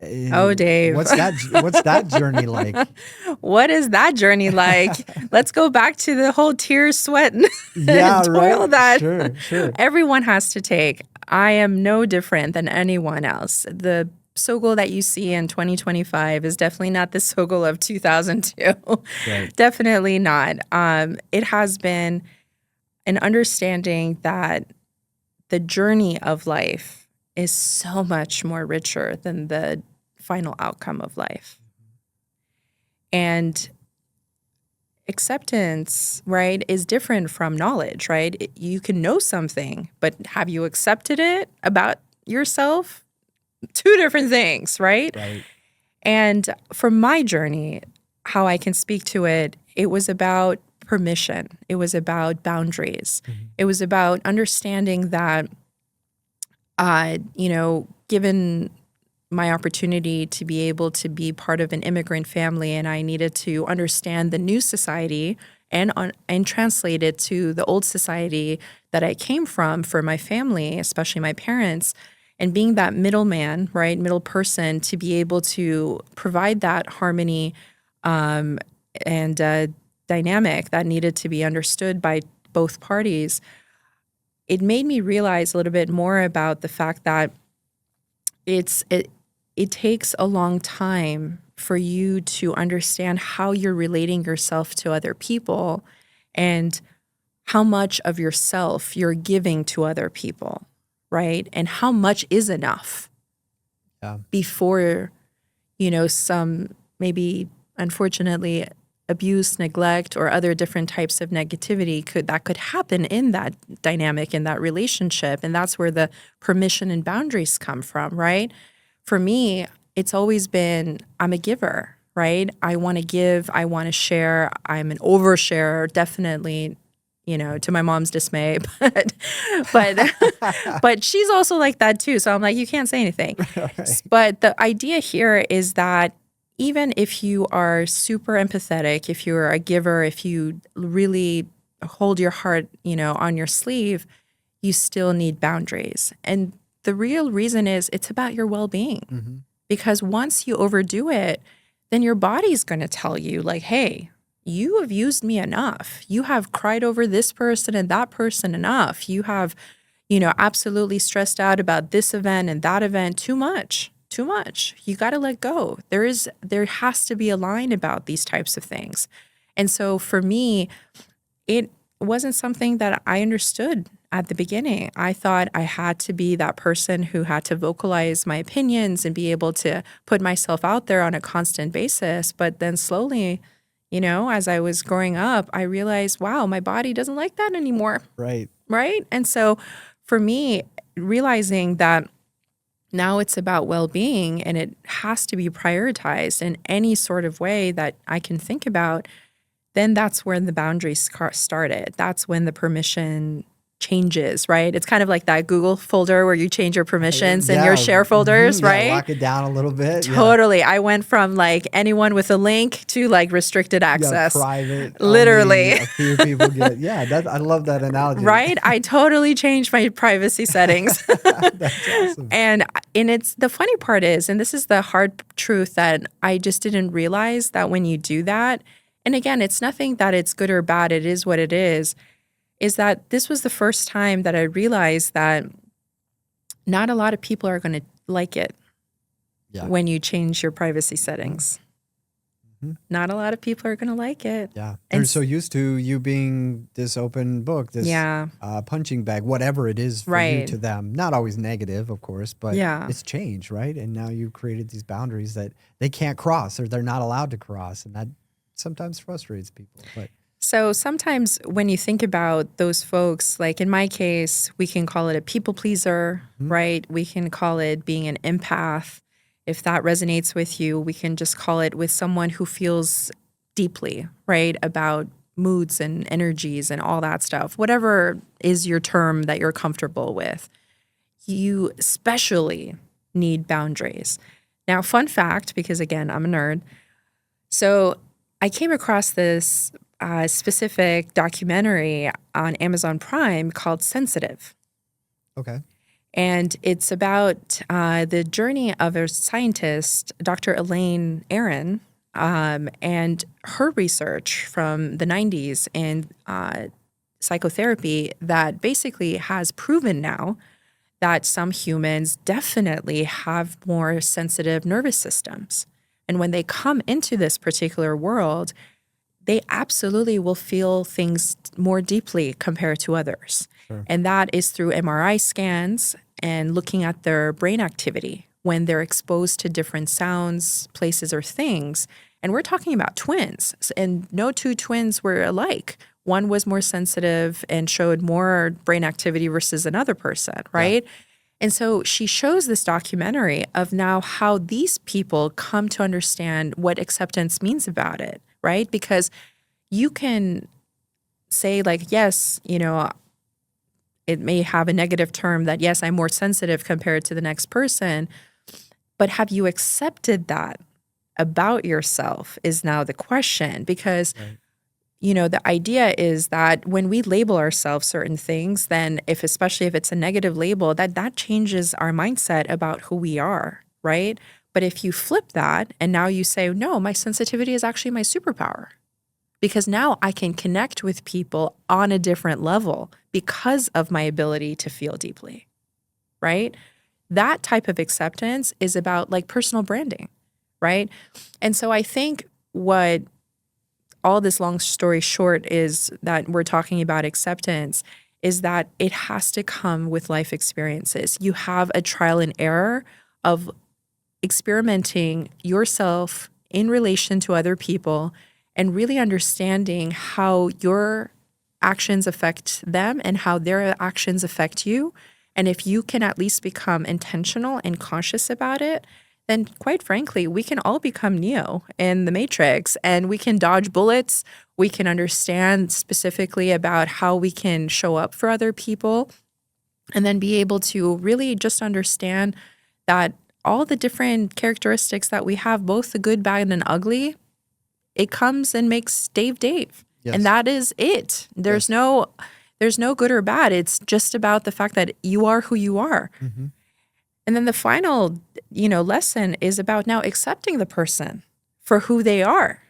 oh, Dave, what's that journey like? What is that journey like? Let's go back to the whole tears, sweat, and toil right. that Sure. everyone has to take. I am no different than anyone else. The Sogol that you see in 2025 is definitely not the Sogol of 2002. Right. Definitely not. It has been an understanding that the journey of life is so much more richer than the final outcome of life. And acceptance, right, is different from knowledge, right? You can know something, but have you accepted it about yourself? 2 different things, right? Right. And from my journey, how I can speak to it, it was about permission. It was about boundaries. It was about understanding that, given my opportunity to be able to be part of an immigrant family, and I needed to understand the new society and translate it to the old society that I came from for my family, especially my parents, and being that middleman, right, middle person to be able to provide that harmony and dynamic that needed to be understood by both parties. It made me realize a little bit more about the fact that it takes a long time for you to understand how you're relating yourself to other people and how much of yourself you're giving to other people, right? And how much is enough before, some maybe, unfortunately, abuse, neglect, or other different types of negativity could happen in that dynamic, in that relationship. And that's where the permission and boundaries come from, right? For me, it's always been, I'm a giver, right? I want to give, I want to share. I'm an oversharer, definitely, to my mom's dismay, but but she's also like that too. So I'm like, you can't say anything. Right. But the idea here is that even if you are super empathetic, if you're a giver, if you really hold your heart, on your sleeve, you still need boundaries. And the real reason is it's about your well-being. Mm-hmm. Because once you overdo it, then your body's going to tell you like, hey, you have used me enough. You have cried over this person and that person enough. You have, absolutely stressed out about this event and that event too much. Too much. You got to let go. There has to be a line about these types of things. And so for me, it wasn't something that I understood at the beginning. I thought I had to be that person who had to vocalize my opinions and be able to put myself out there on a constant basis. But then slowly, as I was growing up, I realized, wow, my body doesn't like that anymore. Right. Right. And so for me, realizing that now it's about well-being and it has to be prioritized in any sort of way that I can think about, then that's where the boundaries started. That's when the permission changes, right? It's kind of like that Google folder where you change your permissions and your share folders, right? Lock it down a little bit. Totally. I went from like anyone with a link to like restricted access. Private. Literally. A few people get. I love that analogy. Right? I totally changed my privacy settings. That's awesome. And it's the funny part is, and this is the hard truth that I just didn't realize that when you do that, and again, it's nothing that it's good or bad, it is what it is that this was the first time that I realized that not a lot of people are going to like it when you change your privacy settings. Mm-hmm. Not a lot of people are going to like it. Yeah. They're so used to you being this open book, this punching bag, whatever it is for you to them. Not always negative, of course, but it's change, right? And now you've created these boundaries that they can't cross or they're not allowed to cross. And that sometimes frustrates people. But so sometimes when you think about those folks, like in my case, we can call it a people pleaser, right? We can call it being an empath. If that resonates with you, we can just call it with someone who feels deeply, right, about moods and energies and all that stuff. Whatever is your term that you're comfortable with, you especially need boundaries. Now, fun fact, because again, I'm a nerd. So I came across this specific documentary on Amazon Prime called Sensitive. Okay. And it's about the journey of a scientist, Dr. Elaine Aron, and her research from the 90s in psychotherapy that basically has proven now that some humans definitely have more sensitive nervous systems. And when they come into this particular world, they absolutely will feel things more deeply compared to others. Sure. And that is through MRI scans and looking at their brain activity when they're exposed to different sounds, places, or things. And we're talking about twins. And no two twins were alike. One was more sensitive and showed more brain activity versus another person, right? Yeah. And so she shows this documentary of now how these people come to understand what acceptance means about it, right? Because you can say like, yes, it may have a negative term that, yes, I'm more sensitive compared to the next person, but have you accepted that about yourself is now the question. Because the idea is that when we label ourselves certain things, then especially if it's a negative label, that changes our mindset about who we are, right? But if you flip that and now you say, no, my sensitivity is actually my superpower, because now I can connect with people on a different level because of my ability to feel deeply, right? That type of acceptance is about like personal branding, right? And so I think what all this long story short is that we're talking about acceptance is that it has to come with life experiences. You have a trial and error of experimenting yourself in relation to other people and really understanding how your actions affect them and how their actions affect you. And if you can at least become intentional and conscious about it, then quite frankly, we can all become Neo in the Matrix, and we can dodge bullets. We can understand specifically about how we can show up for other people, and then be able to really just understand that all the different characteristics that we have, both the good, bad, and ugly, it comes and makes Dave Dave. Yes. And that is it. There's no good or bad. It's just about the fact that you are who you are. Mm-hmm. And then the final, lesson is about now accepting the person for who they are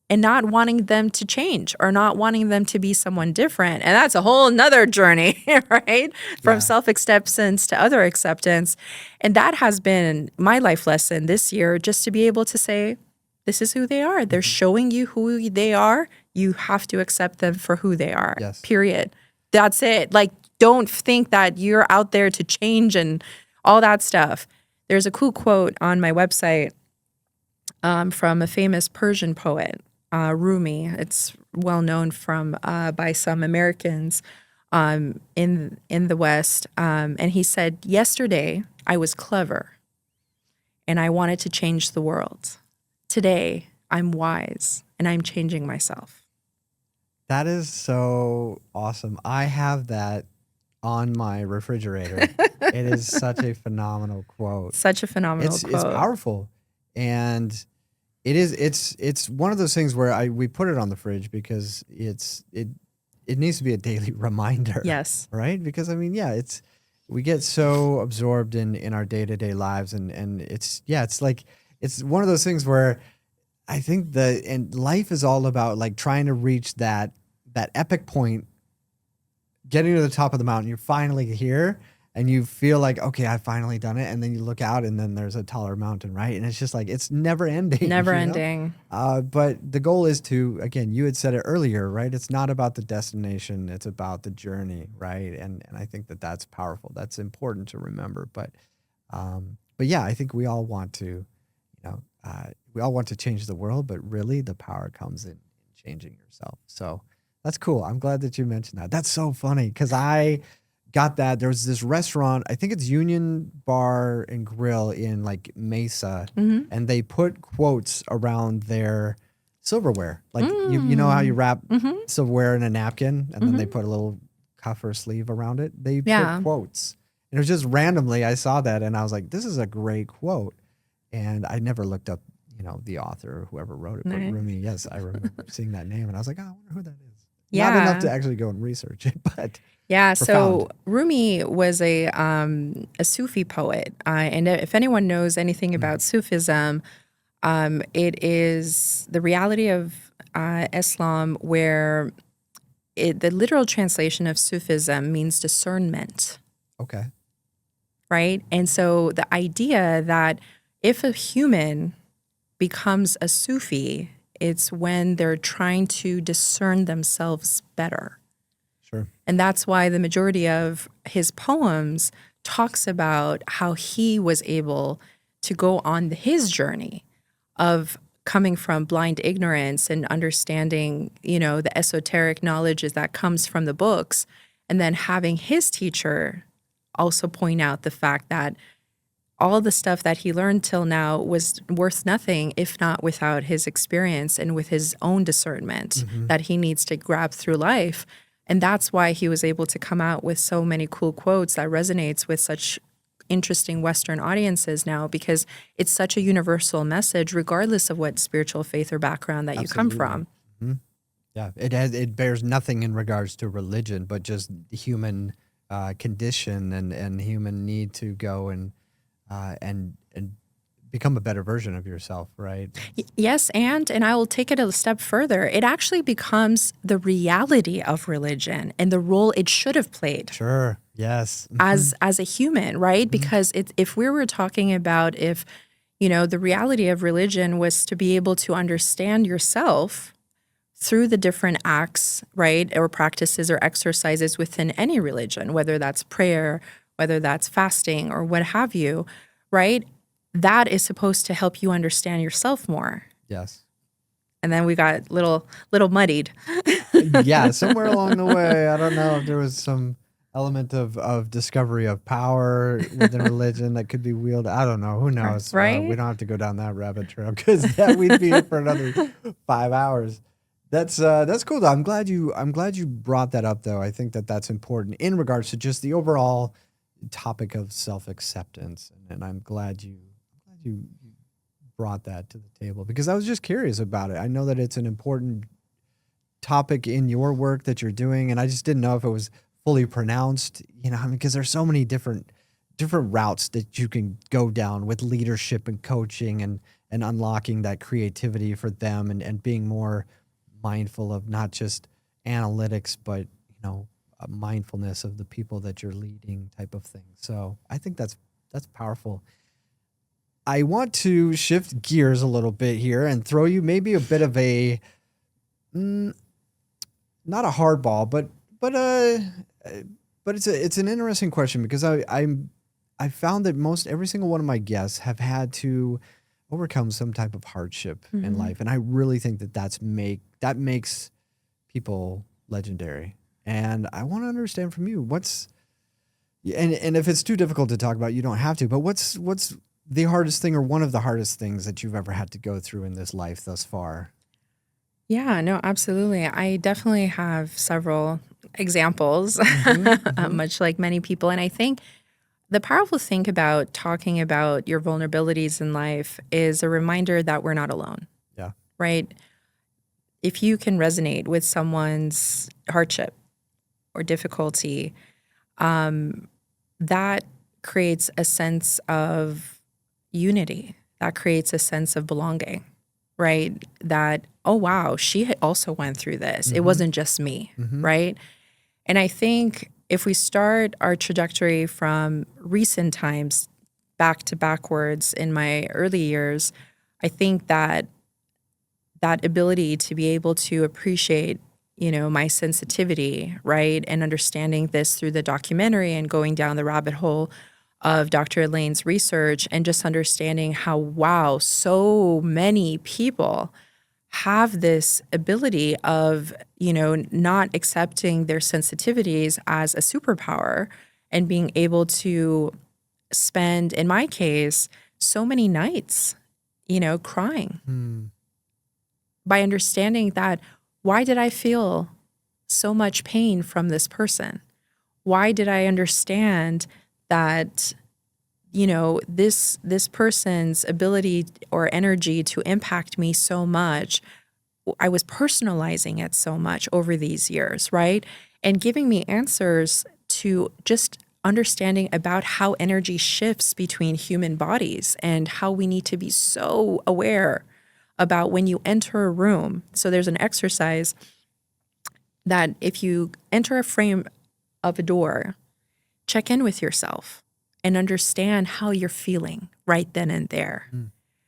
and not wanting them to change or not wanting them to be someone different. And that's a whole nother journey, right? From self-acceptance to other acceptance. And that has been my life lesson this year, just to be able to say, this is who they are. They're showing you who they are. You have to accept them for who they are, period. That's it. Like, don't think that you're out there to change and all that stuff. There's a cool quote on my website from a famous Persian poet, Rumi. It's well known by some Americans in the West. And he said, "Yesterday I was clever and I wanted to change the world. Today I'm wise and I'm changing myself." That is so awesome. I have that on my refrigerator. It is such a phenomenal quote. Such a phenomenal quote. It's powerful. And it's one of those things where we put it on the fridge because it needs to be a daily reminder. Yes. Right? Because we get so absorbed in our day-to-day lives, and it's one of those things where I think and life is all about like trying to reach that epic point, getting to the top of the mountain. You're finally here and you feel like, okay, I've finally done it. And then you look out and then there's a taller mountain, right? And it's just like, it's never ending. Never ending. But the goal is to, again, you had said it earlier, right? It's not about the destination. It's about the journey, right? And I think that's powerful. That's important to remember. But yeah, I think we all want to, we all want to change the world, but really the power comes in changing yourself. So that's cool. I'm glad that you mentioned that. That's so funny because I got that. There was this restaurant, I think it's Union Bar and Grill in like Mesa, and they put quotes around their silverware. Like you know how you wrap silverware in a napkin and then they put a little cuff or sleeve around it? They put quotes. And it was just randomly, I saw that and I was like, this is a great quote. And I never looked up, the author or whoever wrote it. But Rumi, yes, I remember seeing that name and I was like, oh, I wonder who that is. Not enough to actually go and research it, but profound. So Rumi was a Sufi poet, and if anyone knows anything about Sufism, it is the reality of Islam, where the literal translation of Sufism means discernment. Okay. Right, and so the idea that if a human becomes a Sufi, it's when they're trying to discern themselves better. Sure. And that's why the majority of his poems talks about how he was able to go on his journey of coming from blind ignorance and understanding, the esoteric knowledges that comes from the books, and then having his teacher also point out the fact that all the stuff that he learned till now was worth nothing if not without his experience and with his own discernment that he needs to grab through life. And that's why he was able to come out with so many cool quotes that resonates with such interesting Western audiences now, because it's such a universal message regardless of what spiritual faith or background that you come from. Mm-hmm. Yeah, it bears nothing in regards to religion, but just human condition and human need to go and become a better version of yourself, right? Yes, and I will take it a step further. It actually becomes the reality of religion and the role it should have played. Sure. Yes. As a human, right? Because if we were talking about if the reality of religion was to be able to understand yourself through the different acts, right, or practices or exercises within any religion, whether that's prayer, whether that's fasting or what have you, right? That is supposed to help you understand yourself more. Yes. And then we got little muddied. Yeah, somewhere along the way, I don't know if there was some element of discovery of power within religion that could be wielded. I don't know. Who knows? We Right? don't have to go down that rabbit trail because that we'd be here for another 5 hours. That's cool though. I'm glad you brought that up though. I think that that's important in regards to just the overall topic of self-acceptance, and I'm glad you brought that to the table because I was just curious about it. I know that it's an important topic in your work that you're doing, and I just didn't know if it was fully pronounced, I mean, because there's so many different routes that you can go down with leadership and coaching and unlocking that creativity for them and being more mindful of not just analytics, but a mindfulness of the people that you're leading type of thing. So I think that's powerful. I want to shift gears a little bit here and throw you maybe a bit of a not a hard ball, but it's an interesting question because I found that most every single one of my guests have had to overcome some type of hardship in life, and I really think that that makes people legendary. And I want to understand from you and if it's too difficult to talk about, you don't have to. But what's the hardest thing or one of the hardest things that you've ever had to go through in this life thus far? Yeah, no, absolutely. I definitely have several examples, much like many people. And I think the powerful thing about talking about your vulnerabilities in life is a reminder that we're not alone, Yeah. right? If you can resonate with someone's hardship or difficulty, that creates a sense of unity. That creates a sense of belonging, right? That, oh, wow, she also went through this. It wasn't just me, right? And I think if we start our trajectory from recent times back to backwards in my early years, I think that ability to be able to appreciate, my sensitivity, right? And understanding this through the documentary and going down the rabbit hole of Dr. Elaine's research and just understanding how, wow, so many people have this ability of, not accepting their sensitivities as a superpower and being able to spend, in my case, so many nights, crying by understanding that why did I feel so much pain from this person? Why did I understand that this person's ability or energy to impact me so much, I was personalizing it so much over these years, right? And giving me answers to just understanding about how energy shifts between human bodies and how we need to be so aware about when you enter a room. So there's an exercise that if you enter a frame of a door, check in with yourself and understand how you're feeling right then and there.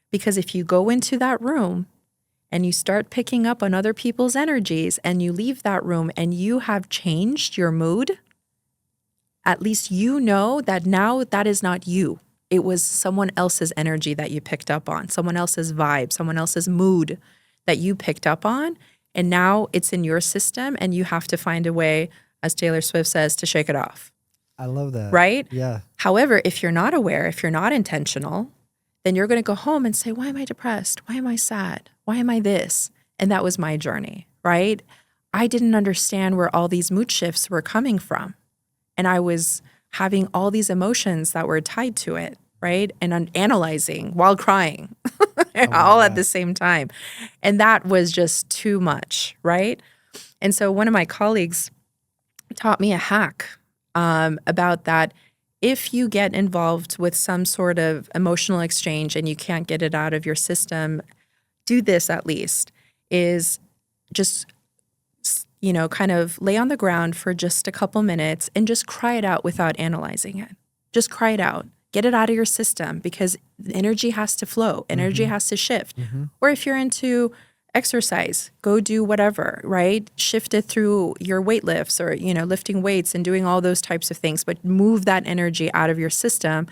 Because if you go into that room and you start picking up on other people's energies and you leave that room and you have changed your mood, at least you know that now that is not you. It was someone else's energy that you picked up on, someone else's vibe, someone else's mood that you picked up on. And now it's in your system and you have to find a way, as Taylor Swift says, to shake it off. I love that. Right? Yeah. However, if you're not aware, if you're not intentional, then you're going to go home and say, why am I depressed? Why am I sad? Why am I this? And that was my journey, right? I didn't understand where all these mood shifts were coming from. And I was having all these emotions that were tied to it, right? And analyzing while crying all at the same time. And that was just too much, right? And so one of my colleagues taught me a hack about that. If you get involved with some sort of emotional exchange and you can't get it out of your system, do this at least, is just, kind of lay on the ground for just a couple minutes and just cry it out without analyzing it. Just cry it out. Get it out of your system because energy has to flow. Energy has to shift. Or if you're into exercise, go do whatever, right? Shift it through your weight lifts or, lifting weights and doing all those types of things, but move that energy out of your system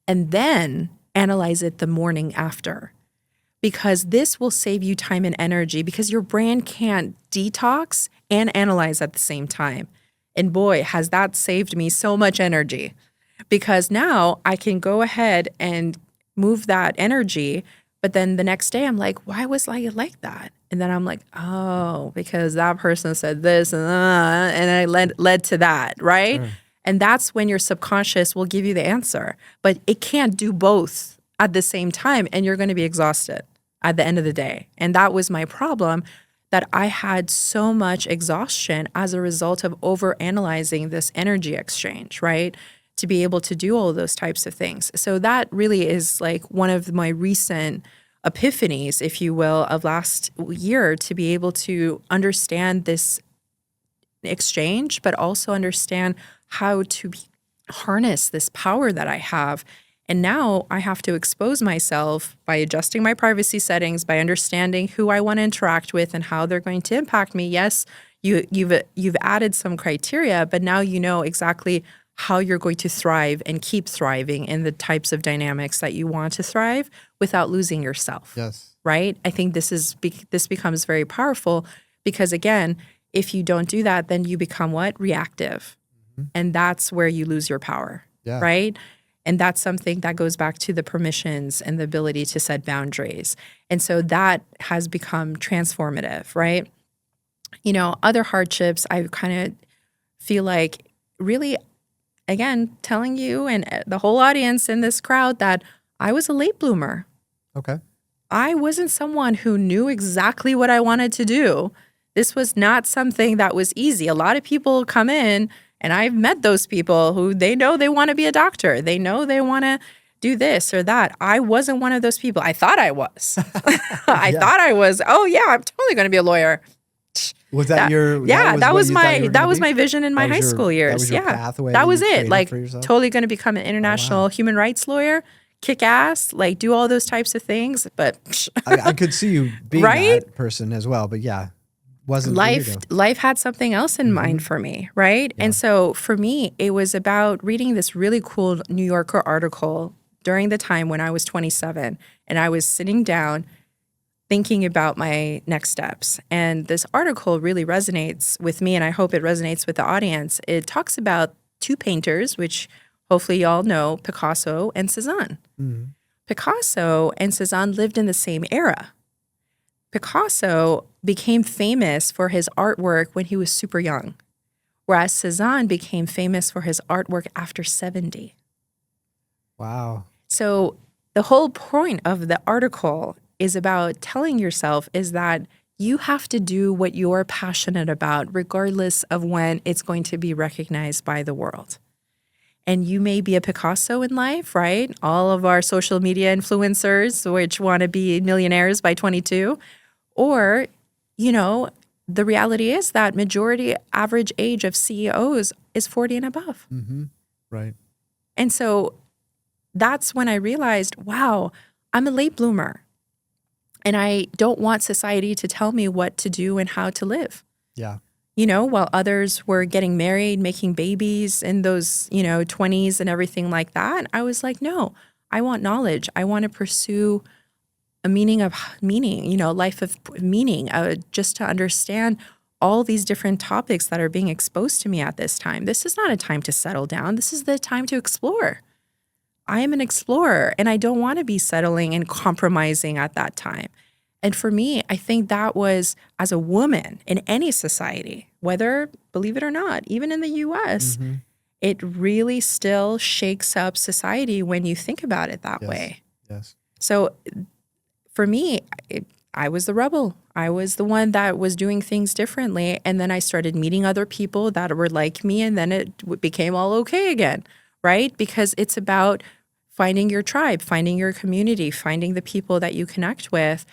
and then analyze it the morning after. Because this will save you time and energy because your brain can't detox and analyze at the same time. And boy, has that saved me so much energy, because now I can go ahead and move that energy. But then the next day I'm like, why was I like that? And then I'm like, oh, because that person said this and I led to that, right? Sure. And that's when your subconscious will give you the answer. But it can't do both at the same time, and you're going to be exhausted at the end of the day. And that was my problem, that I had so much exhaustion as a result of overanalyzing this energy exchange, right? To be able to do all those types of things. So that really is like one of my recent epiphanies, if you will, of last year, to be able to understand this exchange, but also understand how to harness this power that I have. And now I have to expose myself by adjusting my privacy settings, by understanding who I want to interact with and how they're going to impact me. Yes, you've added some criteria, but now you know exactly how you're going to thrive and keep thriving in the types of dynamics that you want to thrive without losing yourself. Yes. Right? I think this becomes very powerful, because again, if you don't do that, then you become what? Reactive. And that's where you lose your power. Yeah. Right? And that's something that goes back to the permissions and the ability to set boundaries. And so that has become transformative, right? You know, other hardships, I kind of feel like really, again, telling you and the whole audience in this crowd that I was a late bloomer. Okay. I wasn't someone who knew exactly what I wanted to do. This was not something that was easy. A lot of people come in, and I've met those people who they know they want to be a doctor. They know they want to do this or that. I wasn't one of those people. I thought I was. I thought I was, oh yeah, I'm totally going to be a lawyer. Was that your? That was my vision in my high school years. That was your pathway. That was you it. created Like for yourself? totally going to become an international human rights lawyer, kick ass, like do all those types of things. But I could see you being Right? that person as well. But yeah, wasn't for you, though. life had something else in mind for me, right? And so for me, it was about reading this really cool New Yorker article during the time when I was 27, and I was sitting down thinking about my next steps. And this article really resonates with me, and I hope it resonates with the audience. It talks about two painters, which hopefully y'all know, Picasso and Cézanne. Picasso and Cézanne lived in the same era. Picasso became famous for his artwork when he was super young, whereas Cézanne became famous for his artwork after 70. Wow. So the whole point of the article is about telling yourself is that you have to do what you're passionate about, regardless of when it's going to be recognized by the world. And you may be a Picasso in life, right? All of our social media influencers, which want to be millionaires by 22. Or, you know, the reality is that majority average age of CEOs is 40 and above. Right. And so that's when I realized, wow, I'm a late bloomer. And I don't want society to tell me what to do and how to live. Yeah. You know, while others were getting married, making babies in those, 20s and everything like that, I was like, no, I want knowledge. I want to pursue a meaning, life of meaning, just to understand all these different topics that are being exposed to me at this time. This is not a time to settle down. This is the time to explore. I am an explorer, and I don't want to be settling and compromising at that time. And for me, I think that was, as a woman in any society, whether, believe it or not, even in the US, it really still shakes up society when you think about it that way. Yes. So for me, I was the rebel. I was the one that was doing things differently. And then I started meeting other people that were like me, and then it became all okay again, right? Because it's about finding your tribe, finding your community, finding the people that you connect with.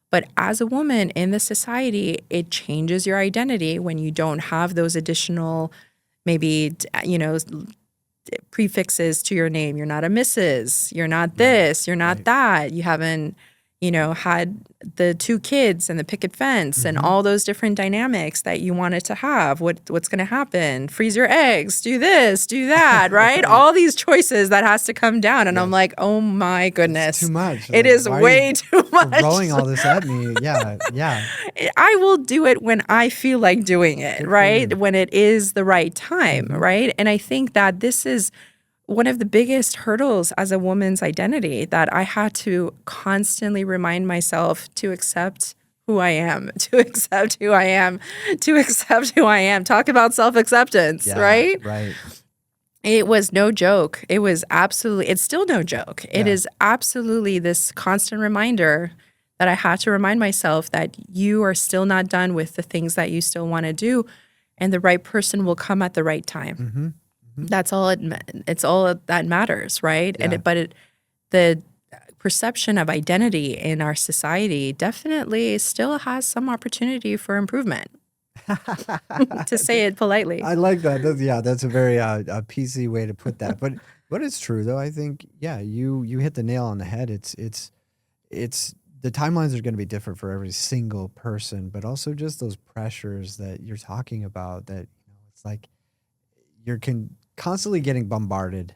But as a woman in the society, it changes your identity when you don't have those additional, maybe, prefixes to your name. You're not a Mrs., you're not this, you're not that. You haven't, had the 2 kids and the picket fence and all those different dynamics that you wanted to have. What's going to happen? Freeze your eggs, do this, do that, right? All these choices that has to come down. And I'm like, oh my goodness. It's too much. It is way too much. Throwing all this at me. Yeah. Yeah. I will do it when I feel like doing it, right? When it is the right time, right? And I think that this is one of the biggest hurdles as a woman's identity, that I had to constantly remind myself to accept who I am, to accept who I am, to accept who I am. Talk about self-acceptance, right? Right. It was no joke. It's still no joke. It is absolutely this constant reminder that I had to remind myself that you are still not done with the things that you still want to do, and the right person will come at the right time. That's all it's all that matters, right? Yeah. The perception of identity in our society definitely still has some opportunity for improvement, to say it politely. I like that. That's a very a PC way to put that. But it's true though. I think you hit the nail on the head. It's the timelines are going to be different for every single person, but also just those pressures that you're talking about. That it's like you're constantly getting bombarded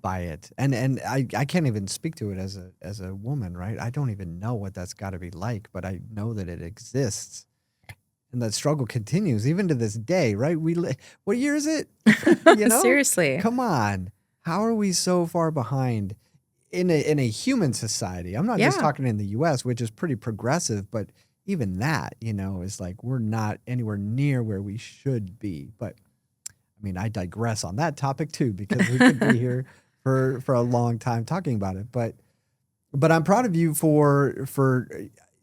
by it. And I can't even speak to it as a woman, right? I don't even know what that's got to be like, but I know that it exists. And that struggle continues even to this day, right? What year is it? Seriously. Come on. How are we so far behind in a human society? I'm not just talking in the US, which is pretty progressive, but even that, is like we're not anywhere near where we should be. But I mean, I digress on that topic too, because we could be here for a long time talking about it. But I'm proud of you for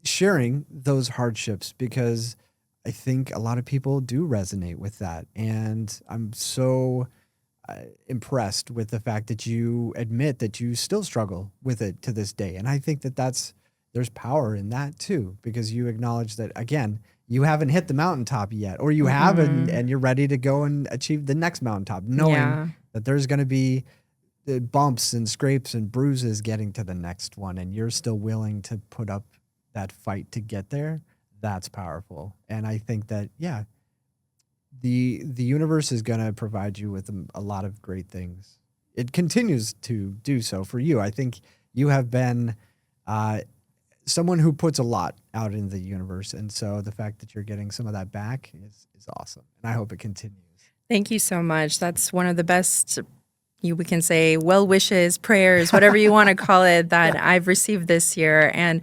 sharing those hardships, because I think a lot of people do resonate with that. And I'm so impressed with the fact that you admit that you still struggle with it to this day. And I think that there's power in that too, because you acknowledge that, again, you haven't hit the mountaintop yet, or you have, and you're ready to go and achieve the next mountaintop, knowing that there's going to be the bumps and scrapes and bruises getting to the next one, and you're still willing to put up that fight to get there. That's powerful. And I think that, the universe is going to provide you with a lot of great things. It continues to do so for you. I think you have been someone who puts a lot out in the universe. And so the fact that you're getting some of that back is awesome. And I hope it continues. Thank you so much. That's one of the best, we can say, well wishes, prayers, whatever you want to call it, that I've received this year. And,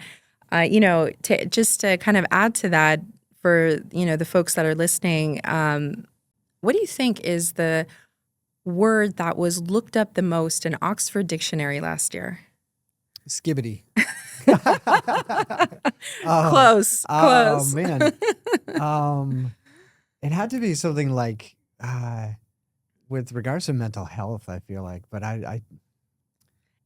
to kind of add to that for, the folks that are listening, what do you think is the word that was looked up the most in Oxford Dictionary last year? Skibbity. Close. Oh man. It had to be something like with regards to mental health, I feel like, but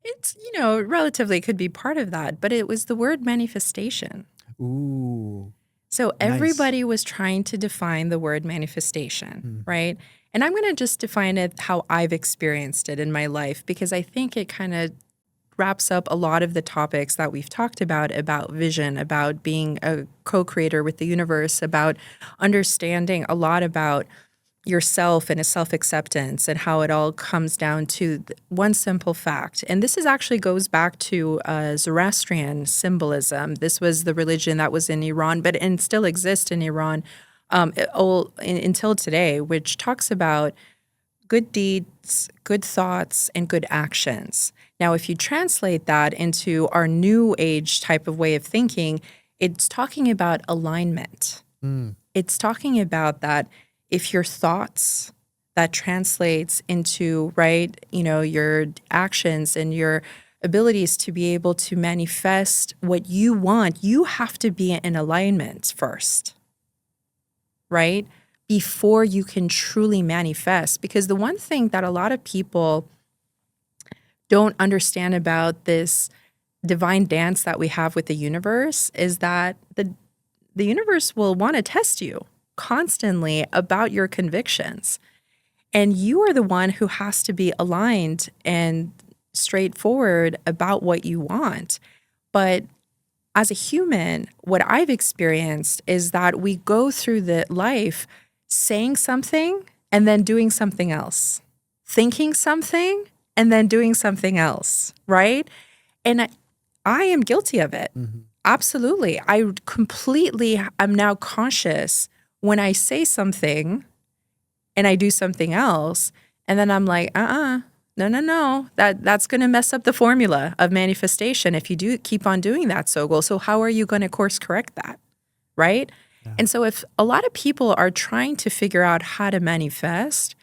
it's, relatively could be part of that, but it was the word manifestation. Ooh. So everybody was trying to define the word manifestation, right? And I'm going to just define it how I've experienced it in my life, because I think it kind of wraps up a lot of the topics that we've talked about vision, about being a co-creator with the universe, about understanding a lot about yourself and a self-acceptance, and how it all comes down to one simple fact. And this actually goes back to Zoroastrian symbolism. This was the religion that was in Iran, and still exists in Iran until today, which talks about good deeds, good thoughts, and good actions. Now, if you translate that into our new age type of way of thinking, it's talking about alignment. It's talking about that if your thoughts, that translates into, your actions and your abilities to be able to manifest what you want, you have to be in alignment first, right? Before you can truly manifest. Because the one thing that a lot of people don't understand about this divine dance that we have with the universe is that the universe will want to test you constantly about your convictions. And you are the one who has to be aligned and straightforward about what you want. But as a human, what I've experienced is that we go through the life saying something and then doing something else, thinking something and then doing something else, right? And I am guilty of it. Absolutely. I completely am now conscious when I say something and I do something else, and then I'm like, no. That's going to mess up the formula of manifestation if you do keep on doing that, Sogol. So how are you going to course correct that, right? Yeah. And so if a lot of people are trying to figure out how to manifest,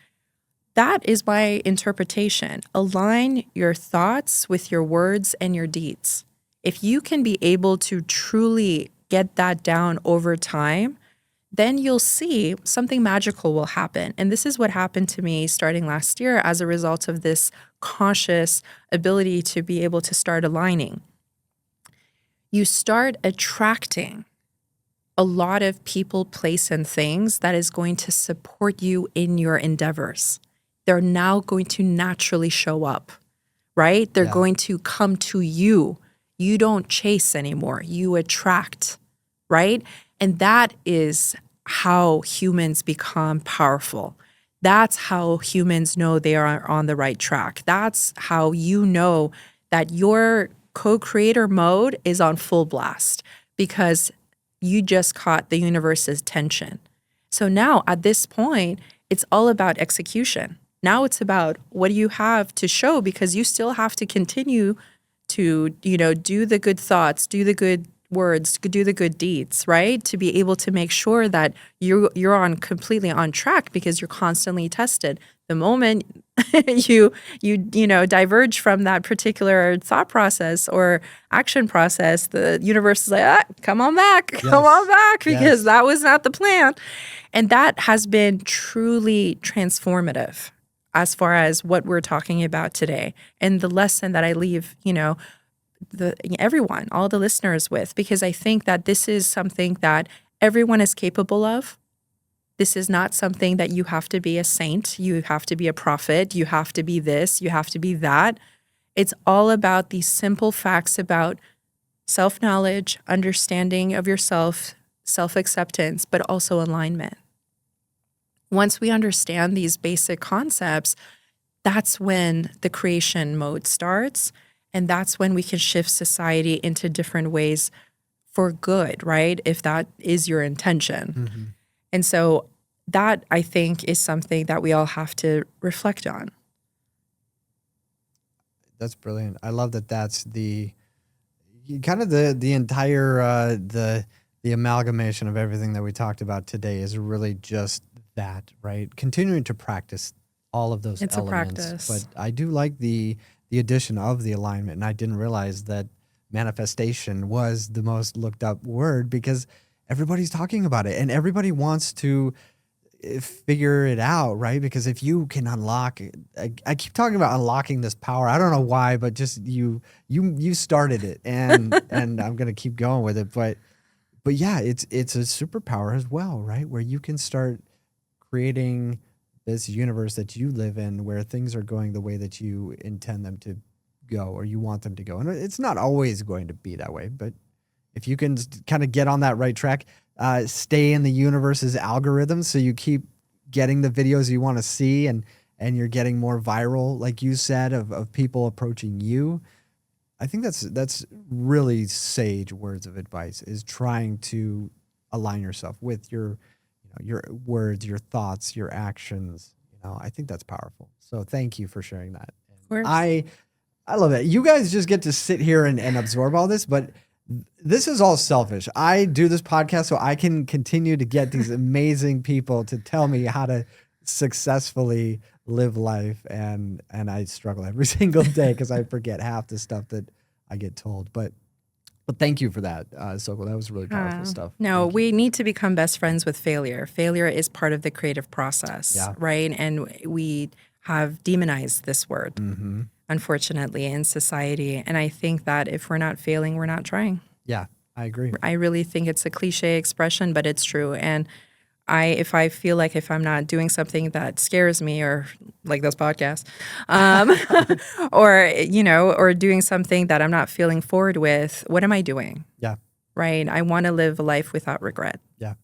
that is my interpretation. Align your thoughts with your words and your deeds. If you can be able to truly get that down over time, then you'll see something magical will happen. And this is what happened to me starting last year as a result of this conscious ability to be able to start aligning. You start attracting a lot of people, place, and things that is going to support you in your endeavors. They're now going to naturally show up, right? They're going to come to you. You don't chase anymore. You attract, right? And that is how humans become powerful. That's how humans know they are on the right track. That's how you know that your co-creator mode is on full blast because you just caught the universe's tension. So now at this point, it's all about execution. Now it's about what do you have to show, because you still have to continue to, do the good thoughts, do the good words, do the good deeds, right? To be able to make sure that you're on completely on track, because you're constantly tested. The moment you diverge from that particular thought process or action process, the universe is like, come on back, because that was not the plan. And that has been truly transformative as far as what we're talking about today. And the lesson that I leave, everyone, all the listeners with, because I think that this is something that everyone is capable of. This is not something that you have to be a saint, you have to be a prophet, you have to be this, you have to be that. It's all about these simple facts about self-knowledge, understanding of yourself, self-acceptance, but also alignment. Once we understand these basic concepts, that's when the creation mode starts. And that's when we can shift society into different ways for good, right? If that is your intention. And so that, I think, is something that we all have to reflect on. That's brilliant. I love that that's the kind of the entire the amalgamation of everything that we talked about today is really just that, right? Continuing to practice all of those it's elements. A practice. But I do like the addition of the alignment, and I didn't realize that manifestation was the most looked up word, because everybody's talking about it and everybody wants to figure it out, right? Because if you can unlock, I keep talking about unlocking this power. I don't know why, but just you started it, and and I'm gonna keep going with it. But yeah, it's a superpower as well, right? Where you can start creating this universe that you live in, where things are going the way that you intend them to go, or you want them to go. And it's not always going to be that way, but if you can kind of get on that right track, stay in the universe's algorithms, so you keep getting the videos you want to see, and you're getting more viral, like you said, of people approaching you. I think that's really sage words of advice, is trying to align yourself with your words, your thoughts, your actions. I think that's powerful. So thank you for sharing that. Of course. I love it. You guys just get to sit here and absorb all this, but this is all selfish. I do this podcast so I can continue to get these amazing people to tell me how to successfully live life, and I struggle every single day because I forget half the stuff that I get told. But thank you for that, Sogol. That was really powerful stuff. No, we need to become best friends with failure. Failure is part of the creative process, right? And we have demonized this word, unfortunately, in society. And I think that if we're not failing, we're not trying. Yeah, I agree. I really think it's a cliche expression, but it's true. And If I feel like if I'm not doing something that scares me, or like this podcast, or doing something that I'm not feeling forward with, what am I doing? Yeah. Right? I want to live a life without regret. Yeah.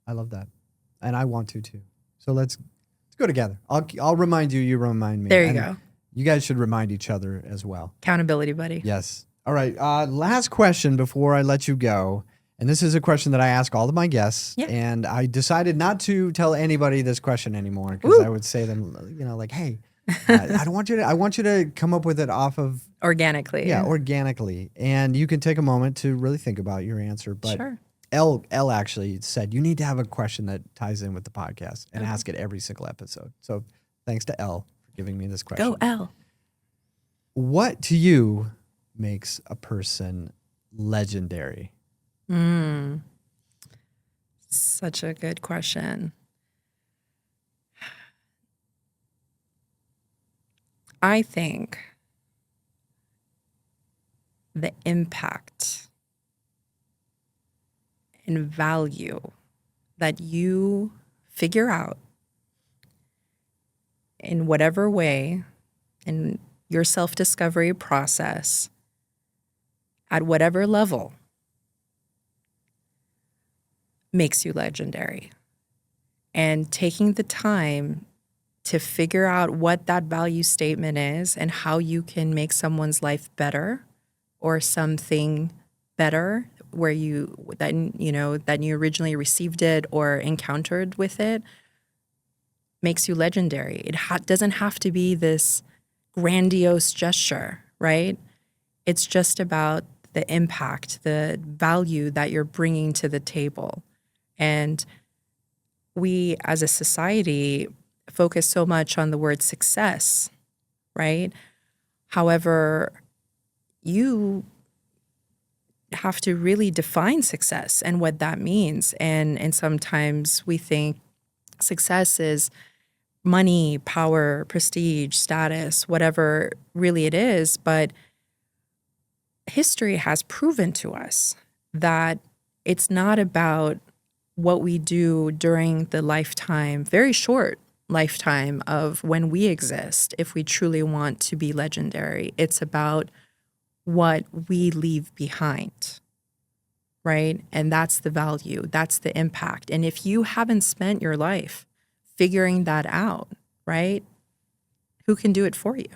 I love that. And I want to too. So let's go together. I'll remind you, you remind me. There you And go. you guys should remind each other as well. Accountability buddy. Yes. All right. Last question before I let you go. And this is a question that I ask all of my guests. Yeah. And I decided not to tell anybody this question anymore because I would say them, like, hey, I want you to come up with it off of Organically. Yeah, organically. And you can take a moment to really think about your answer. But Sure. Elle actually said you need to have a question that ties in with the podcast and ask it every single episode. So thanks to Elle for giving me this question. Go L. What to you makes a person legendary? Such a good question. I think the impact and value that you figure out in whatever way in your self-discovery process at whatever level makes you legendary. And taking the time to figure out what that value statement is and how you can make someone's life better or something better where that you originally received it or encountered with it makes you legendary. It doesn't have to be this grandiose gesture, right? It's just about the impact, the value that you're bringing to the table. And we as a society focus so much on the word success, right? However, you have to really define success and what that means. And sometimes we think success is money, power, prestige, status, whatever really it is. But history has proven to us that it's not about what we do during the lifetime, very short lifetime of when we exist, if we truly want to be legendary. It's about what we leave behind, right? And that's the value, that's the impact. And if you haven't spent your life figuring that out, right, who can do it for you?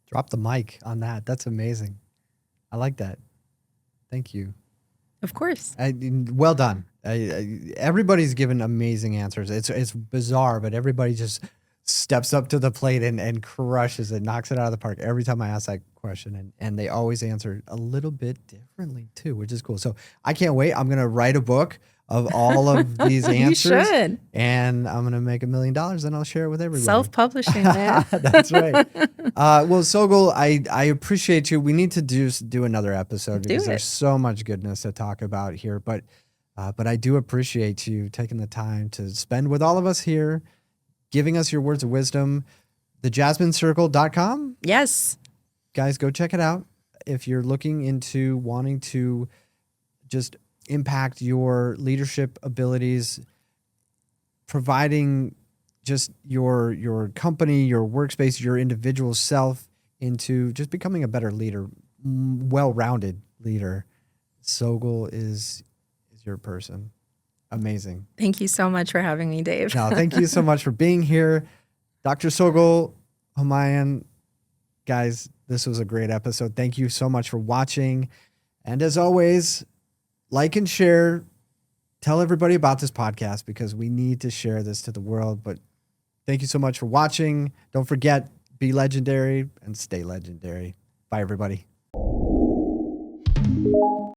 Drop the mic on that. That's amazing. I like that. Thank you. Of course. Well done. Everybody's given amazing answers. It's bizarre, but everybody just steps up to the plate and crushes it, knocks it out of the park every time I ask that question. And they always answer a little bit differently too, which is cool. So I can't wait. I'm going to write a book of all of these answers. You should. And I'm going to make $1 million and I'll share it with everybody. Self-publishing, man. That's right. Well, Sogol, I appreciate you. We need to do another episode because there's so much goodness to talk about here. But I do appreciate you taking the time to spend with all of us here, giving us your words of wisdom. The JasmineCircle.com. Yes. Guys, go check it out. If you're looking into wanting to just impact your leadership abilities, providing just your company, your workspace, your individual self into just becoming a better leader, well-rounded leader, Sogol is your person. Amazing. Thank you so much for having me, Dave. No, thank you so much for being here. Dr. Sogol Homayoun, guys, this was a great episode. Thank you so much for watching. And as always, like and share. Tell everybody about this podcast because we need to share this to the world. But thank you so much for watching. Don't forget, be legendary and stay legendary. Bye, everybody.